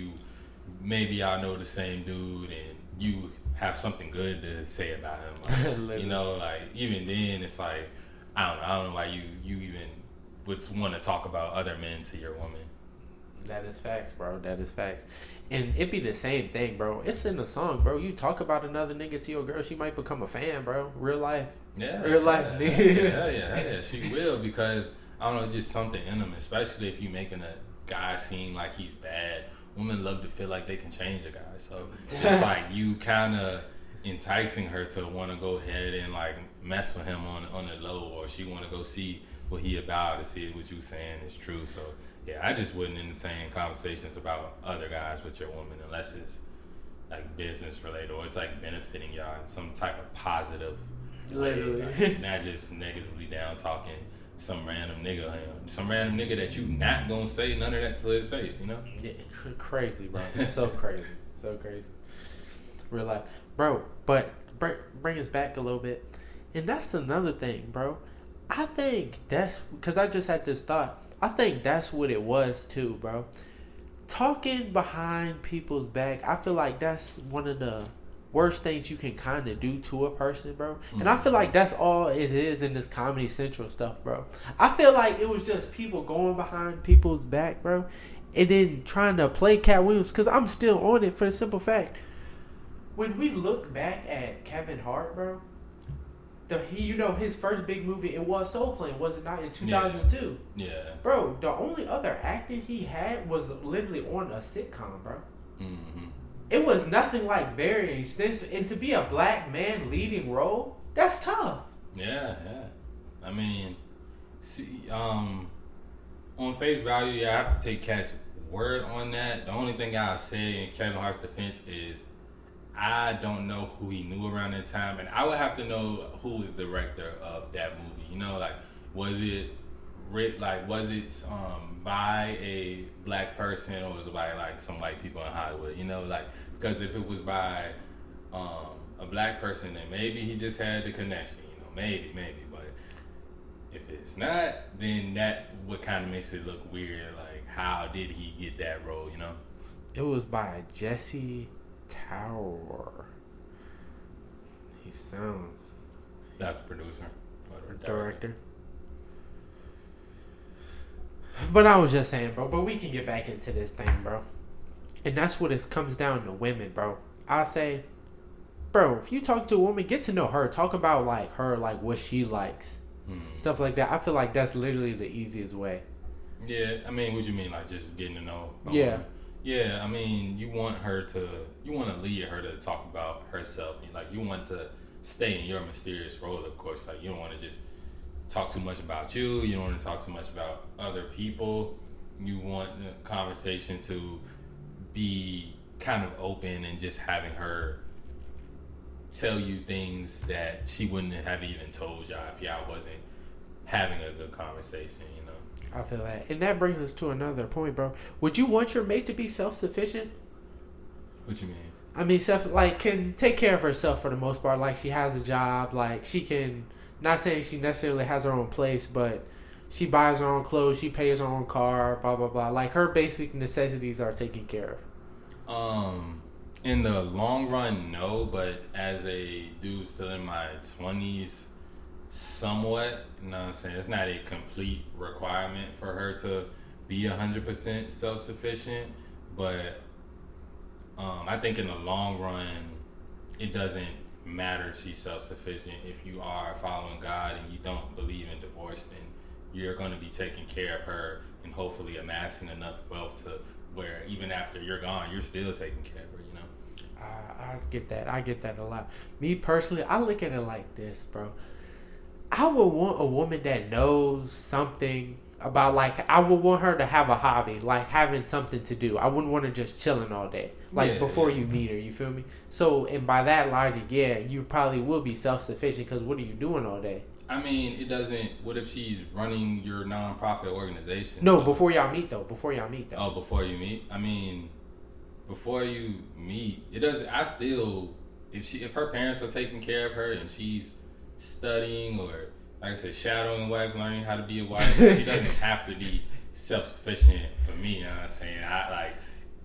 maybe y'all know the same dude and you have something good to say about him. Like, you know, like even then it's like, I don't know why you even would want to talk about other men to your woman. That is facts, bro. That is facts. And it be the same thing, bro. It's in the song, bro. You talk about another nigga to your girl, she might become a fan, bro. Real life. Yeah. Real life, nigga. Yeah. She will, because I don't know, just something in them, especially if you making a guy seem like he's bad. Women love to feel like they can change a guy. So it's like you kind of enticing her to want to go ahead and like mess with him on the low, or she want to go see what he about, to see what you saying is true. So yeah, I just wouldn't entertain conversations about other guys with your woman unless it's like business related, or it's like benefiting y'all in some type of positive literally way, like, not just negatively down talking some random nigga that you not gonna say none of that to his face, you know? Yeah, crazy, bro. So crazy. Real life, bro. But bring us back a little bit, and that's another thing, bro. I think that's because I just had this thought. I think that's what it was too, bro. Talking behind people's back, I feel like that's one of the worst things you can kind of do to a person, bro. Mm-hmm. And I feel like that's all it is in this Comedy Central stuff, bro. I feel like it was just people going behind people's back, bro, and then trying to play Katt Williams, because I'm still on it for the simple fact, when we look back at Kevin Hart, bro, his first big movie, it was Soul Plane, was it not, in 2002? Yeah. Bro, the only other acting he had was literally on a sitcom, bro. Mm-hmm. It was nothing like very extensive, and to be a black man leading role, that's tough. Yeah. I mean, see, on face value, yeah, I have to take Katt's word on that. The only thing I'll say in Kevin Hart's defense is, I don't know who he knew around that time, and I would have to know who was the director of that movie. You know, like, was it by a black person, or was it by like some white people in Hollywood? You know, like, because if it was by a black person, then maybe he just had the connection. You know, maybe. But if it's not, then that what kind of makes it look weird. Like, how did he get that role? You know, it was by Jesse Tower. He sounds. That's the producer or director. But I was just saying, bro. But we can get back into this thing, bro. And that's what it comes down to, women, bro. I say, bro, if you talk to a woman, get to know her. Talk about like her, like what she likes, stuff like that. I feel like that's literally the easiest way. Yeah, I mean, what you mean, like just getting to know? Yeah. Woman? Yeah, I mean, you want to lead her to talk about herself. Like you want to stay in your mysterious role, of course. Like you don't want to just talk too much about you. You don't want to talk too much about other people. You want the conversation to be kind of open and just having her tell you things that she wouldn't have even told y'all if y'all wasn't having a good conversation, you know. I feel that. And that brings us to another point, bro. Would you want your mate to be self-sufficient? What you mean? I mean, can take care of herself for the most part. Like, she has a job. Like, she can, not saying she necessarily has her own place, but she buys her own clothes. She pays her own car, blah, blah, blah. Like, her basic necessities are taken care of. In the long run, no. But as a dude still in my 20s, somewhat, you know what I'm saying? It's not a complete requirement for her to be 100% self-sufficient, but I think in the long run, it doesn't matter if she's self-sufficient. If you are following God and you don't believe in divorce, then you're going to be taking care of her and hopefully amassing enough wealth to where even after you're gone, you're still taking care of her, you know? I get that. I get that a lot. Me personally, I look at it like this, bro. I would want a woman that knows something about, like, I would want her to have a hobby, like having something to do. I wouldn't want her just chilling all day, like before you meet her, you feel me? So, and by that logic, yeah, you probably will be self-sufficient because what are you doing all day? I mean, it doesn't. What if she's running your nonprofit organization? No, before y'all meet though. Before y'all meet though. Oh, before you meet. I mean, before you meet, it doesn't. I still, if her parents are taking care of her and she's studying or, like I said, shadowing a wife, learning how to be a wife, she doesn't have to be self-sufficient for me. You know what I'm saying?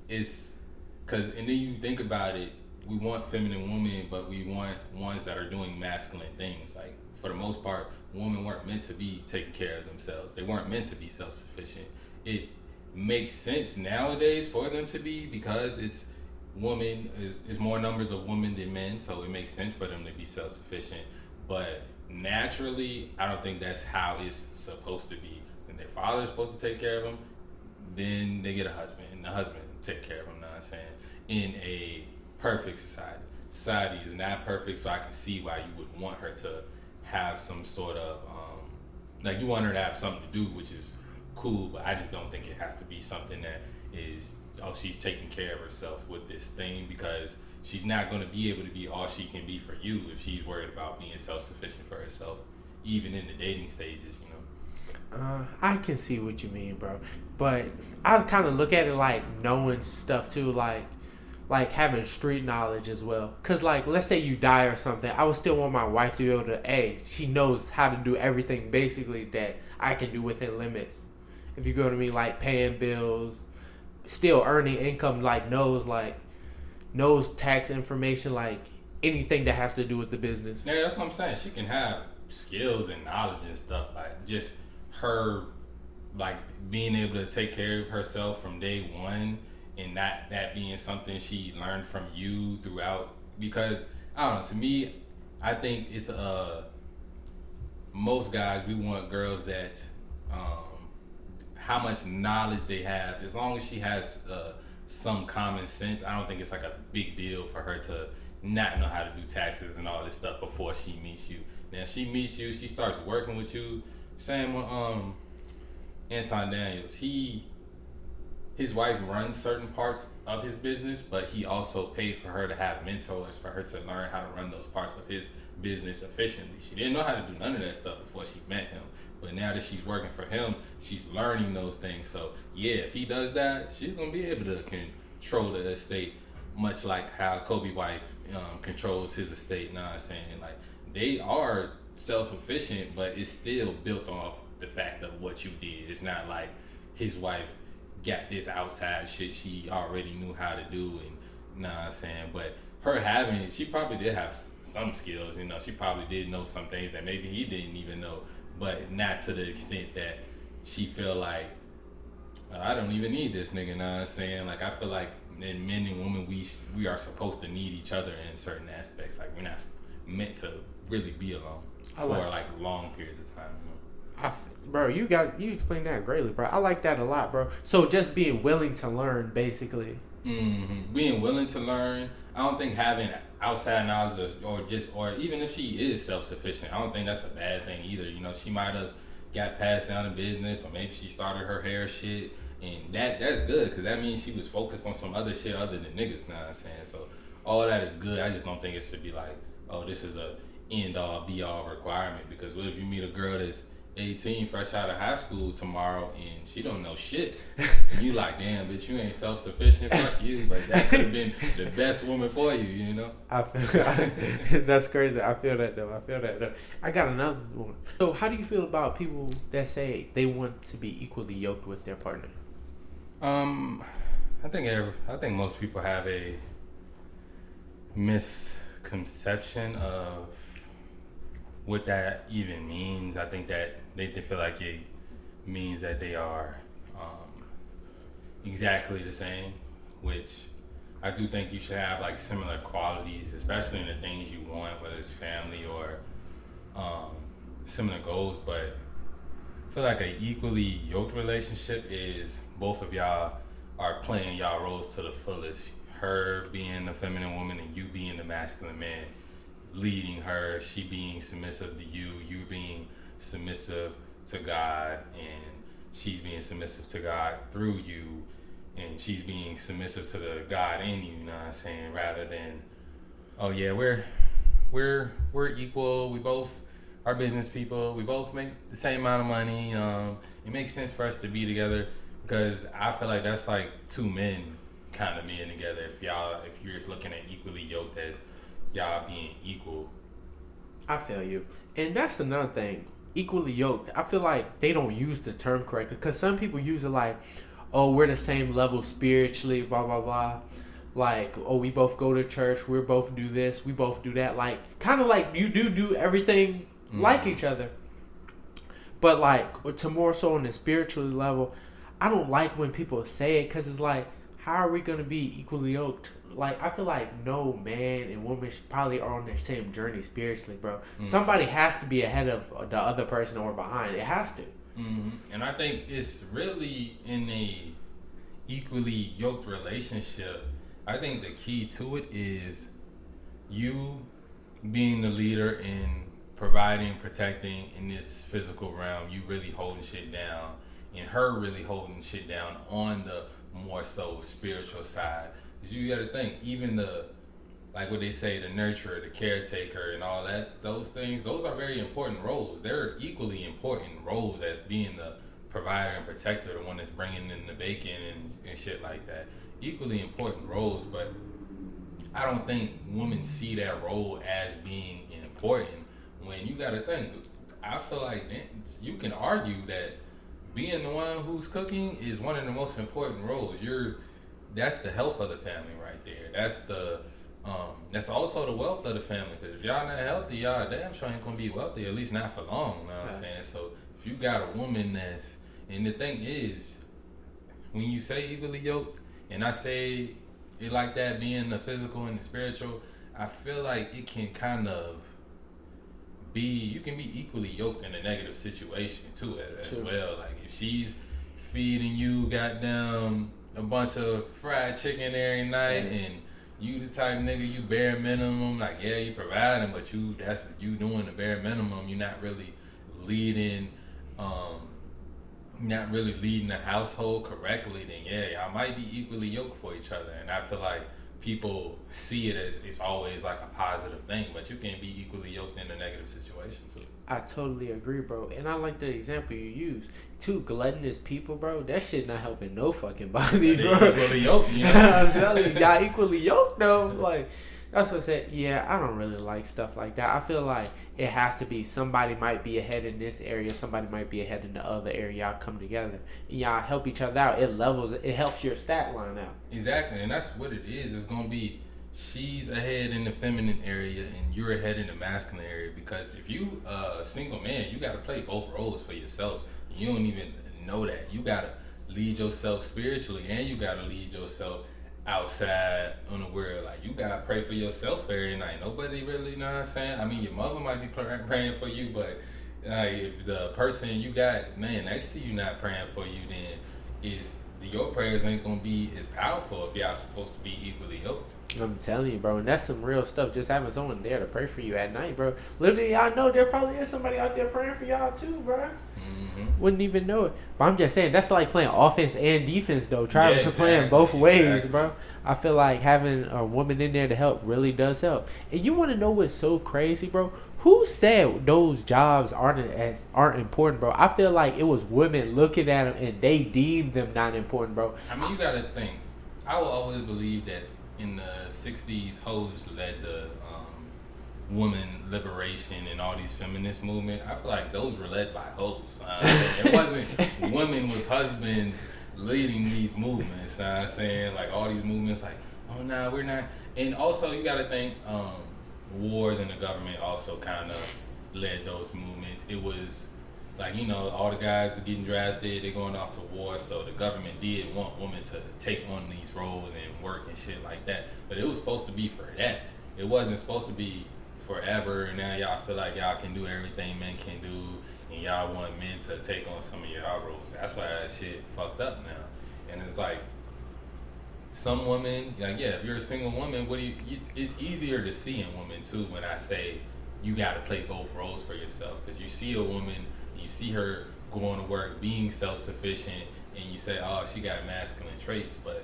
It's because, and then you think about it, we want feminine women, but we want ones that are doing masculine things. Like, for the most part, women weren't meant to be taking care of themselves. They weren't meant to be self-sufficient. It makes sense nowadays for them to be because it's more numbers of women than men, so it makes sense for them to be self-sufficient. But naturally, I don't think that's how it's supposed to be. When their father's supposed to take care of them, then they get a husband, and the husband take care of them. You know what I'm saying? In a perfect society. Society is not perfect, so I can see why you would want her to have some sort of like, you want her to have something to do, which is cool, but I just don't think it has to be something that is, oh, she's taking care of herself with this thing, because she's not going to be able to be all she can be for you if she's worried about being self-sufficient for herself, even in the dating stages, you know. I can see what you mean, bro, but I kind of look at it like knowing stuff too, like having street knowledge as well. Cause, like, let's say you die or something, I would still want my wife to be able to, she knows how to do everything basically that I can do within limits. If you go to me, like paying bills, still earning income, like knows tax information, like anything that has to do with the business. Yeah, that's what I'm saying. She can have skills and knowledge and stuff, like just her, like, being able to take care of herself from day one, and not that being something she learned from you throughout. Because I don't know, to me, I think it's most guys, we want girls that how much knowledge they have, as long as she has some common sense. I don't think it's like a big deal for her to not know how to do taxes and all this stuff before she meets you. Now, she meets you, she starts working with you. Same with Anton Daniels. His wife runs certain parts of his business, but he also paid for her to have mentors for her to learn how to run those parts of his business efficiently. She didn't know how to do none of that stuff before she met him, but now that she's working for him, she's learning those things. So yeah, if he does that, she's gonna be able to control the estate, much like how Kobe's wife controls his estate. You know what I'm saying? Like, they are self-sufficient, but it's still built off the fact of what you did. It's not like his wife got this outside shit she already knew how to do, and you know what I'm saying? But she probably did have some skills, you know. She probably did know some things that maybe he didn't even know, but not to the extent that she feel like, I don't even need this nigga, you know what I'm saying? Like, I feel like and men and women, we are supposed to need each other in certain aspects. Like we're not meant to really be alone for like long periods of time. You know? Bro, you explained that greatly, bro. I like that a lot, bro. So just being willing to learn, basically. Mm-hmm. Being willing to learn. I don't think having outside knowledge or even if she is self-sufficient, I don't think that's a bad thing either. You know, she might have got passed down in business, or maybe she started her hair shit, and that's good because that means she was focused on some other shit other than niggas. Know what I'm saying? So all that is good. I just don't think it should be like, oh, this is a end all be all requirement. Because what if you meet a girl that's 18, fresh out of high school tomorrow, and she don't know shit, and you like, damn, bitch, you ain't self-sufficient, fuck you, but that could have been the best woman for you, you know? That's crazy. I feel that though. I got another one. So how do you feel about people that say they want to be equally yoked with their partner? I think most people have a misconception of what that even means. I think that they feel like it means that they are exactly the same, which I do think you should have like similar qualities, especially in the things you want, whether it's family or similar goals. But I feel like an equally yoked relationship is both of y'all are playing y'all roles to the fullest. Her being the feminine woman and you being the masculine man, leading her, she being submissive to you, you being submissive to God, and she's being submissive to God through you, and she's being submissive to the God in you, you know what I'm saying? Rather than, oh yeah, we're equal, we both are business people, we both make the same amount of money. It makes sense for us to be together, because I feel like that's like two men kind of being together. If you're just looking at equally yoked as y'all being equal. I feel you. And that's another thing. Equally yoked. I feel like they don't use the term correctly, because some people use it like, oh, we're the same level spiritually, blah, blah, blah. Like, oh, we both go to church, we both do this, we both do that. Like, kind of like you do everything like each other. But like, to more so on the spiritual level, I don't like when people say it, because it's like, how are we going to be equally yoked? Like, I feel like no man and woman probably are on the same journey spiritually, bro. Somebody has to be ahead of the other person or behind. It has to. And I think it's really in a equally yoked relationship. I think the key to it is you being the leader in providing, protecting in this physical realm, you really holding shit down, and her really holding shit down on the more so spiritual side. Because you gotta think, even the, like what they say, the nurturer, the caretaker, and all that, those things, those are very important roles. They're equally important roles as being the provider and protector, the one that's bringing in the bacon and shit like that. Equally important roles, but I don't think women see that role as being important. When you gotta think, I feel like you can argue that being the one who's cooking is one of the most important roles. That's the health of the family right there. That's also the wealth of the family. Because if y'all not healthy, y'all damn sure ain't gonna be wealthy, at least not for long. You know what I'm saying? So if you got a woman and the thing is, when you say equally yoked, and I say it like that, being the physical and the spiritual, I feel like it can kind of you can be equally yoked in a negative situation too as well. Like if she's feeding you goddamn a bunch of fried chicken every night, and you the type of nigga, you bare minimum, like yeah, you providing, but you doing the bare minimum, you're not really leading the household correctly, then yeah, y'all might be equally yoked for each other. And I feel like people see it as it's always like a positive thing, but you can be equally yoked in a negative situation too. I totally agree, bro. And I like the example you used. Two gluttonous people, bro, that shit not helping no fucking bodies, bro. Equally yoked, you know? I'm telling you, y'all equally yoked, though. Like, that's what I said. Yeah, I don't really like stuff like that. I feel like it has to be somebody might be ahead in this area, somebody might be ahead in the other area. Y'all come together and y'all help each other out. It helps your stat line out. Exactly, and that's what it is. It's gonna be she's ahead in the feminine area and you're ahead in the masculine area. Because if you a single man, you gotta play both roles for yourself. You don't even know that. You gotta lead yourself spiritually and you gotta lead yourself outside on the world. Like, you gotta pray for yourself every night. Nobody really, you know what I'm saying? I mean, your mother might be praying for you, but if the person you got man next to you not praying for you, then your prayers ain't gonna be as powerful if y'all supposed to be equally yoked. I'm telling you, bro, and that's some real stuff. Just having someone there to pray for you at night, bro. Literally, I know there probably is somebody out there praying for y'all too, bro. Mm-hmm. Wouldn't even know it. But I'm just saying, that's like playing offense and defense, though. Travis are playing both ways, bro. I feel like having a woman in there to help really does help. And you want to know what's so crazy, bro? Who said those jobs aren't important, bro? I feel like it was women looking at them and they deemed them not important, bro. I mean, you gotta think. I will always believe that in the 60s, hoes led the woman liberation and all these feminist movement. I feel like those were led by hoes. It wasn't women with husbands leading these movements. I'm saying, like, all these movements, like, oh no, we're not. And also, you got to think, wars and the government also kind of led those movements. It was like, you know, all the guys are getting drafted, they're going off to war, so the government did want women to take on these roles and work and shit like that. But it was supposed to be for that. It wasn't supposed to be forever, and now y'all feel like y'all can do everything men can do, and y'all want men to take on some of y'all roles. That's why that shit fucked up now. And it's like, some women, like, yeah, if you're a single woman, it's easier to see in women too when I say you got to play both roles for yourself, because you see a woman, you see her going to work, being self-sufficient, and you say, oh, she got masculine traits. But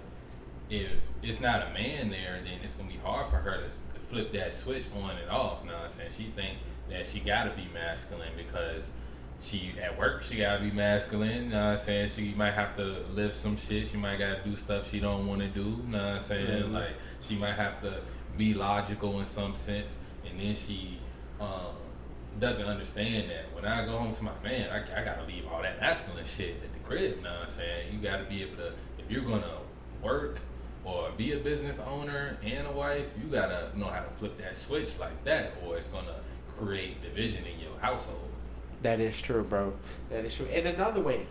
if it's not a man there, then it's gonna be hard for her to flip that switch on and off. You know what I'm saying? She think that she gotta be masculine because she at work, she gotta be masculine. You know what I'm saying? She might have to lift some shit. She might gotta do stuff she don't want to do. You know what I'm saying? Mm-hmm. Like, she might have to be logical in some sense, and then she doesn't understand that when I go home to my man, I gotta leave all that masculine shit at the crib. You know what I'm saying? You gotta be able to, if you're gonna work or be a business owner and a wife, you gotta know how to flip that switch like that, or it's gonna create division in your household. That is true, bro. That is true. And another way,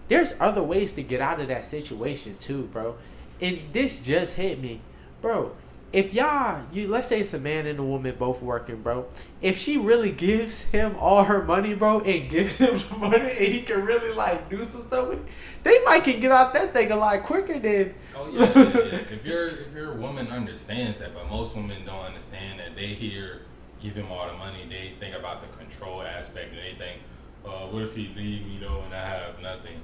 there's other ways to get out of that situation too, bro. And this just hit me, bro. If let's say it's a man and a woman both working, bro. If she really gives him all her money, bro, and gives him the money, and he can really like do some stuff with it, they might can get out that thing a lot quicker than. Oh yeah. If your woman understands that, but most women don't understand that. They hear give him all the money, they think about the control aspect, and they think, what if he leave me though and I have nothing?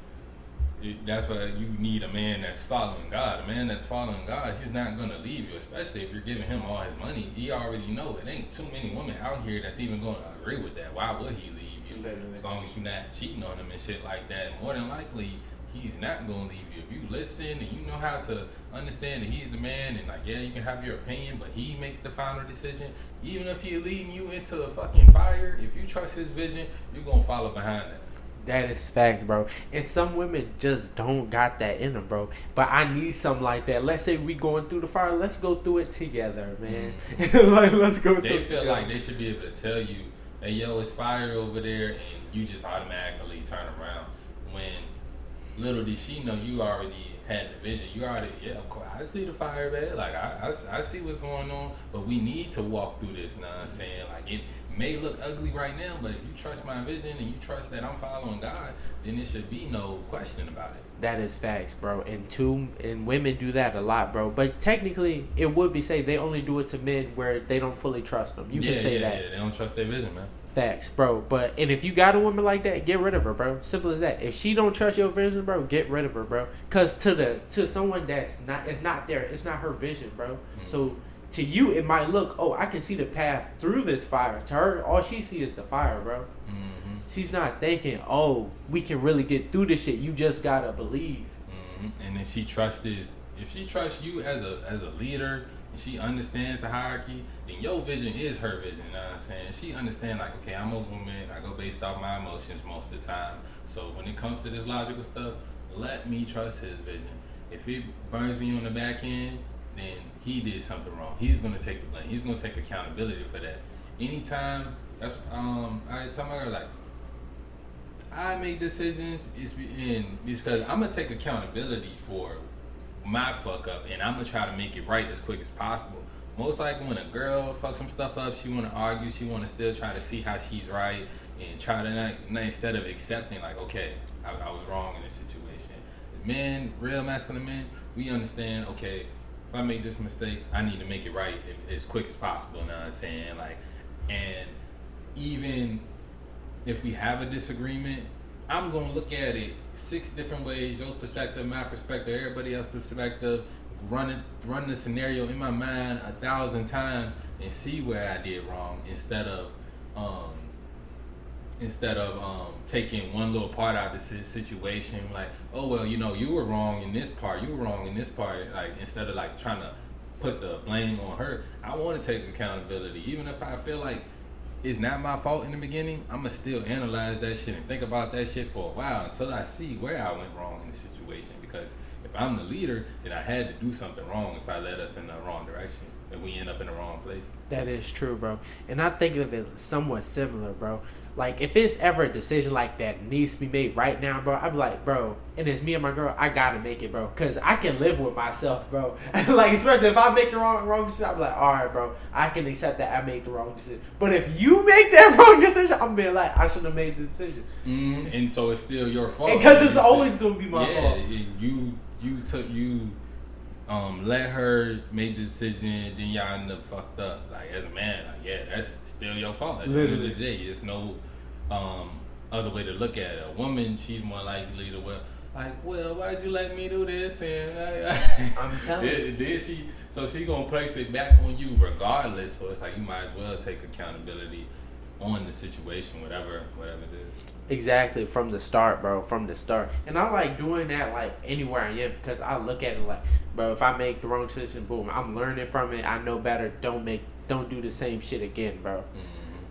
That's why you need a man that's following God. A man that's following God, he's not gonna leave you, especially if you're giving him all his money. He already know it ain't too many women out here that's even gonna agree with that. Why would he leave you? Literally. As long as you're not cheating on him and shit like that, more than likely he's not gonna leave you. If you listen and you know how to understand that he's the man, and like, yeah, you can have your opinion, but he makes the final decision. Even if he's leading you into a fucking fire, if you trust his vision, you're gonna follow behind that. That is facts, bro. And some women just don't got that in them, bro. But I need something like that. Let's say we going through the fire. Let's go through it together, man. Like, let's go through it. They feel like they should be able to tell you, hey, yo, it's fire over there, and you just automatically turn around. When little did she know you already had the vision. You already, yeah, of course, I see the fire, man. Like, I see what's going on, but we need to walk through this, you know what I'm saying? Like, it may look ugly right now, but if you trust my vision and you trust that I'm following God, then there should be no question about it. That is facts, bro. And women do that a lot, bro. But technically, it would be say they only do it to men where they don't fully trust them. You can say that. Yeah, they don't trust their vision, man. Facts, bro. And if you got a woman like that, get rid of her, bro. Simple as that. If she don't trust your vision, bro, get rid of her, bro. Cause to someone that's not, it's not there. It's not her vision, bro. Mm-hmm. So to you, it might look, oh, I can see the path through this fire. To her, all she see is the fire, bro. Mm-hmm. She's not thinking, oh, we can really get through this shit. You just gotta believe. Mm-hmm. And if she trusts you as a leader, and she understands the hierarchy, then your vision is her vision. You know what I'm saying? She understands, like, okay, I'm a woman. I go based off my emotions most of the time. So when it comes to this logical stuff, let me trust his vision. If it burns me on the back end, then he did something wrong. He's gonna take the blame. He's gonna take accountability for that. Anytime, that's I tell my girl, like, I make decisions, it's because I'm gonna take accountability for my fuck up, and I'm gonna try to make it right as quick as possible. Most likely, when a girl fucks some stuff up, she wanna argue. She wanna still try to see how she's right and try to not instead of accepting like, okay, I was wrong in this situation. Men, real masculine men, we understand. Okay, if I make this mistake, I need to make it right as quick as possible. You know what I'm saying? Like, and even if we have a disagreement, I'm gonna look at it 6 different ways: your perspective, my perspective, everybody else's perspective. Run the scenario in my mind 1,000 times and see where I did wrong instead of taking one little part out of the situation. Like, oh well, you were wrong in this part. You were wrong in this part. Like, instead of like trying to put the blame on her, I want to take accountability, even if I feel like it's not my fault in the beginning. I'ma still analyze that shit and think about that shit for a while until I see where I went wrong in the situation. Because if I'm the leader, then I had to do something wrong if I led us in the wrong direction, if we end up in the wrong place. That is true, bro. And I think of it somewhat similar, bro. Like, if it's ever a decision like that needs to be made right now, bro, I'd be like, bro, and it's me and my girl, I gotta make it, bro. Because I can live with myself, bro. Like, especially if I make the wrong decision, I'm like, all right, bro, I can accept that I made the wrong decision. But if you make that wrong decision, I'm being like, I shouldn't have made the decision. And so it's still your fault. Because it's always going to be my fault. You let her make the decision, then y'all end up fucked up. Like, as a man, like, yeah, that's still your fault. At the end of the day, it's no other way to look at it. A woman, she's more likely to well, why'd you let me do this? And I'm telling you. So she gonna place it back on you regardless. So it's like you might as well take accountability on the situation, whatever it is. Exactly, from the start, bro. From the start. And I like doing that, like, anywhere I am, because I look at it like, bro, if I make the wrong decision, boom, I'm learning from it. I know better. Don't do the same shit again, bro.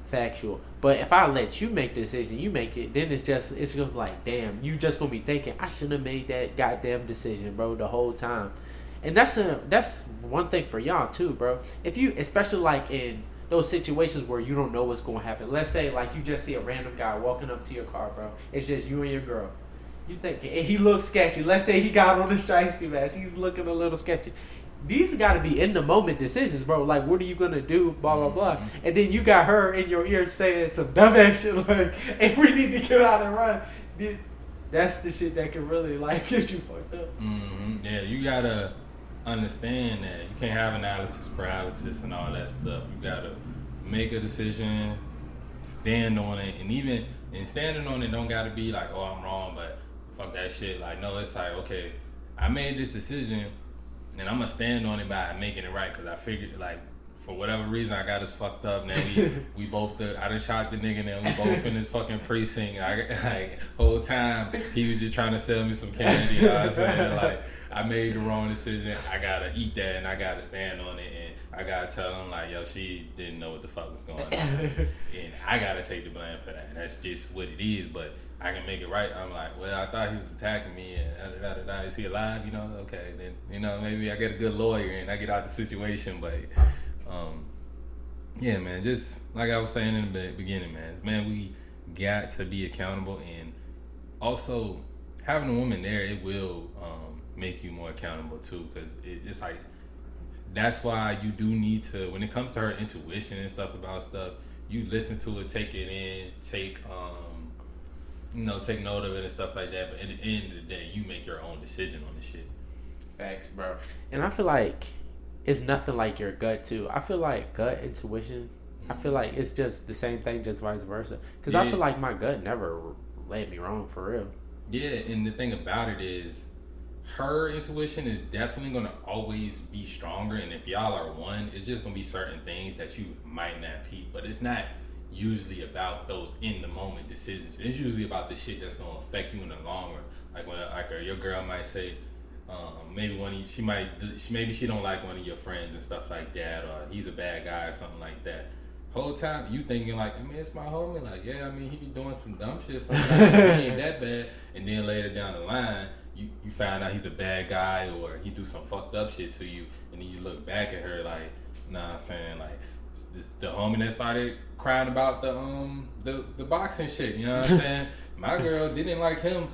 Factual. But if I let you make the decision, you make it, then it's just like, damn, you just gonna be thinking, I shouldn't have made that goddamn decision, bro, the whole time. And that's one thing for y'all too, bro. If you, especially like in those situations where you don't know what's going to happen. Let's say like you just see a random guy walking up to your car, bro. It's just you and your girl. You think, and he looks sketchy. Let's say he got on a shiesty mask. He's looking a little sketchy. These got to be in the moment decisions, bro. Like, what are you gonna do? Blah blah blah. And then you got her in your ear saying some dumb ass shit like, "And we need to get out and run." That's the shit that can really like get you fucked up. Yeah, you gotta understand that you can't have analysis paralysis and all that stuff. You gotta make a decision, stand on it, and standing on it don't gotta be like, oh, I'm wrong, but fuck that shit. Like, no, it's like, okay, I made this decision and I'm gonna stand on it by making it right, because I figured, like, for whatever reason I got us fucked up. Now we both I done shot the nigga. Now we both in this fucking precinct. Like, whole time he was just trying to sell me some candy. You know what I'm saying? Like, I made the wrong decision. I gotta eat that and I gotta stand on it, and I gotta tell him like, yo, she didn't know what the fuck was going on, and I gotta take the blame for that. That's just what it is. But I can make it right. I'm like, well, I thought he was attacking me, and is he alive? Okay, then maybe I get a good lawyer and I get out the situation. But yeah, man, just like I was saying in the beginning, man, we got to be accountable, and also having a woman there, it will make you more accountable too, because it's like, that's why you do need to, when it comes to her intuition and stuff about stuff, you listen to it, take it in, take note of it and stuff like that. But at the end of the day, you make your own decision on the shit. Facts, bro. And I feel like it's nothing like your gut too. I feel like gut intuition, I feel like it's just the same thing, just vice versa. Because I feel like my gut never led me wrong for real. Yeah, and the thing about it is, her intuition is definitely going to always be stronger, and if y'all are one, it's just going to be certain things that you might not peep, but it's not usually about those in the moment decisions. It's usually about the shit that's going to affect you in the long run. Like, when your girl might say, maybe maybe she don't like one of your friends and stuff like that, or he's a bad guy or something like that. Whole time you thinking like, I mean, it's my homie. Like, yeah, I mean, he be doing some dumb shit sometimes. He ain't that bad. And then later down the line, you find out he's a bad guy, or he do some fucked up shit to you, and then you look back at her like, nah, I'm saying, like, the homie that started crying about the boxing shit. You know what I'm saying? My girl didn't like him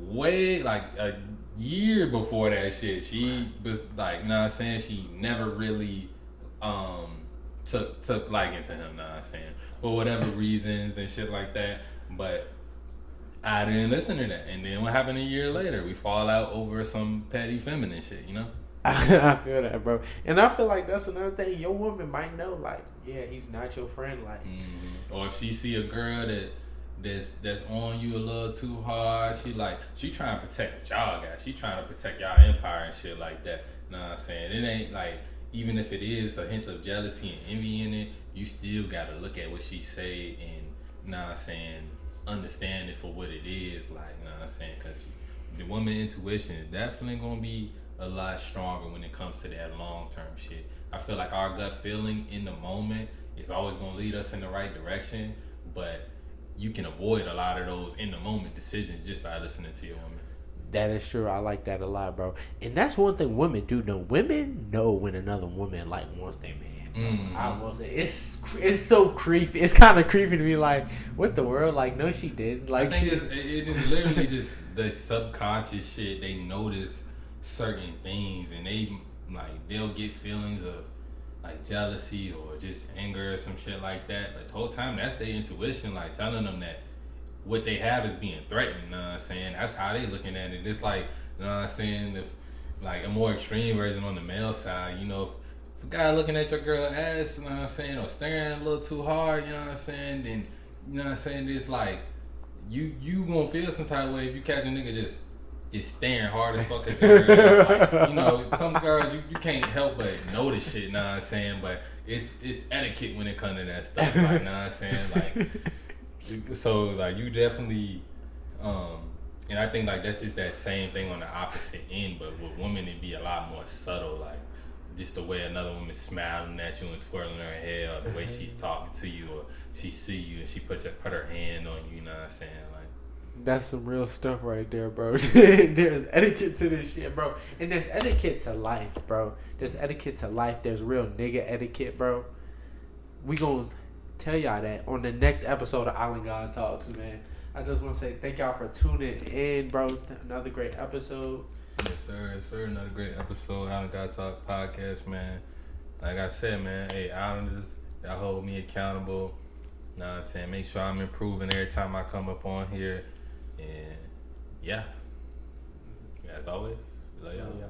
way, like, a year before that shit, she was like, you know what I'm saying, she never really took liking to him, know what I'm saying, for whatever reasons and shit like that. But I didn't listen to that. And then what happened a year later? We fall out over some petty feminine shit, you know? I feel that, bro. And I feel like that's another thing. Your woman might know, like, yeah, he's not your friend. Like, or if she see a girl that's on you a little too hard, she trying to protect y'all guys. She trying to protect y'all empire and shit like that. Know what I'm saying? It ain't like, even if it is a hint of jealousy and envy in it, you still gotta look at what she say and, know what I'm saying, understand it for what it is. Like, know what I'm saying? Because the woman intuition is definitely gonna be a lot stronger when it comes to that long-term shit. I feel like our gut feeling in the moment is always going to lead us in the right direction, but you can avoid a lot of those in the moment decisions just by listening to your woman. That is true. I like that a lot, bro. And that's one thing women do know. Women know when another woman like wants their man. I will say it's so creepy. It's kind of creepy to me. Like, what the world? Like, no, she didn't. Like, I think it is literally just the subconscious shit. They notice certain things and they'll get feelings of like jealousy or just anger or some shit like that, but the whole time that's their intuition like telling them that what they have is being threatened. You know what I'm saying? That's how they looking at it. It's like, you know what I'm saying, if like a more extreme version on the male side, you know, if a guy looking at your girl ass, you know what I'm saying, or staring a little too hard, you know what I'm saying, then, you know what I'm saying, it's like you gonna feel some type of way if you catch a nigga just staring hard as fuck at your girl. Like, you know, some girls you can't help but notice shit, know what I'm saying? But it's etiquette when it comes to that stuff, like, know what I'm saying? Like, so like you definitely and I think like that's just that same thing on the opposite end, but with women it'd be a lot more subtle, like just the way another woman's smiling at you and twirling her hair, or the way she's talking to you, or she see you and she put her hand on you, you know what I'm saying? Like, that's some real stuff right there, bro. There's etiquette to this shit, bro. And there's etiquette to life, bro. There's etiquette to life. There's real nigga etiquette, bro. We gonna tell y'all that on the next episode of Island God Talks, man. I just want to say thank y'all for tuning in, bro. Another great episode. Yes, sir. Another great episode, Island God Talk podcast, man. Like I said, man, hey, Islanders, y'all hold me accountable. Know what I'm saying? Make sure I'm improving every time I come up on here. And yeah, as always, love y'all.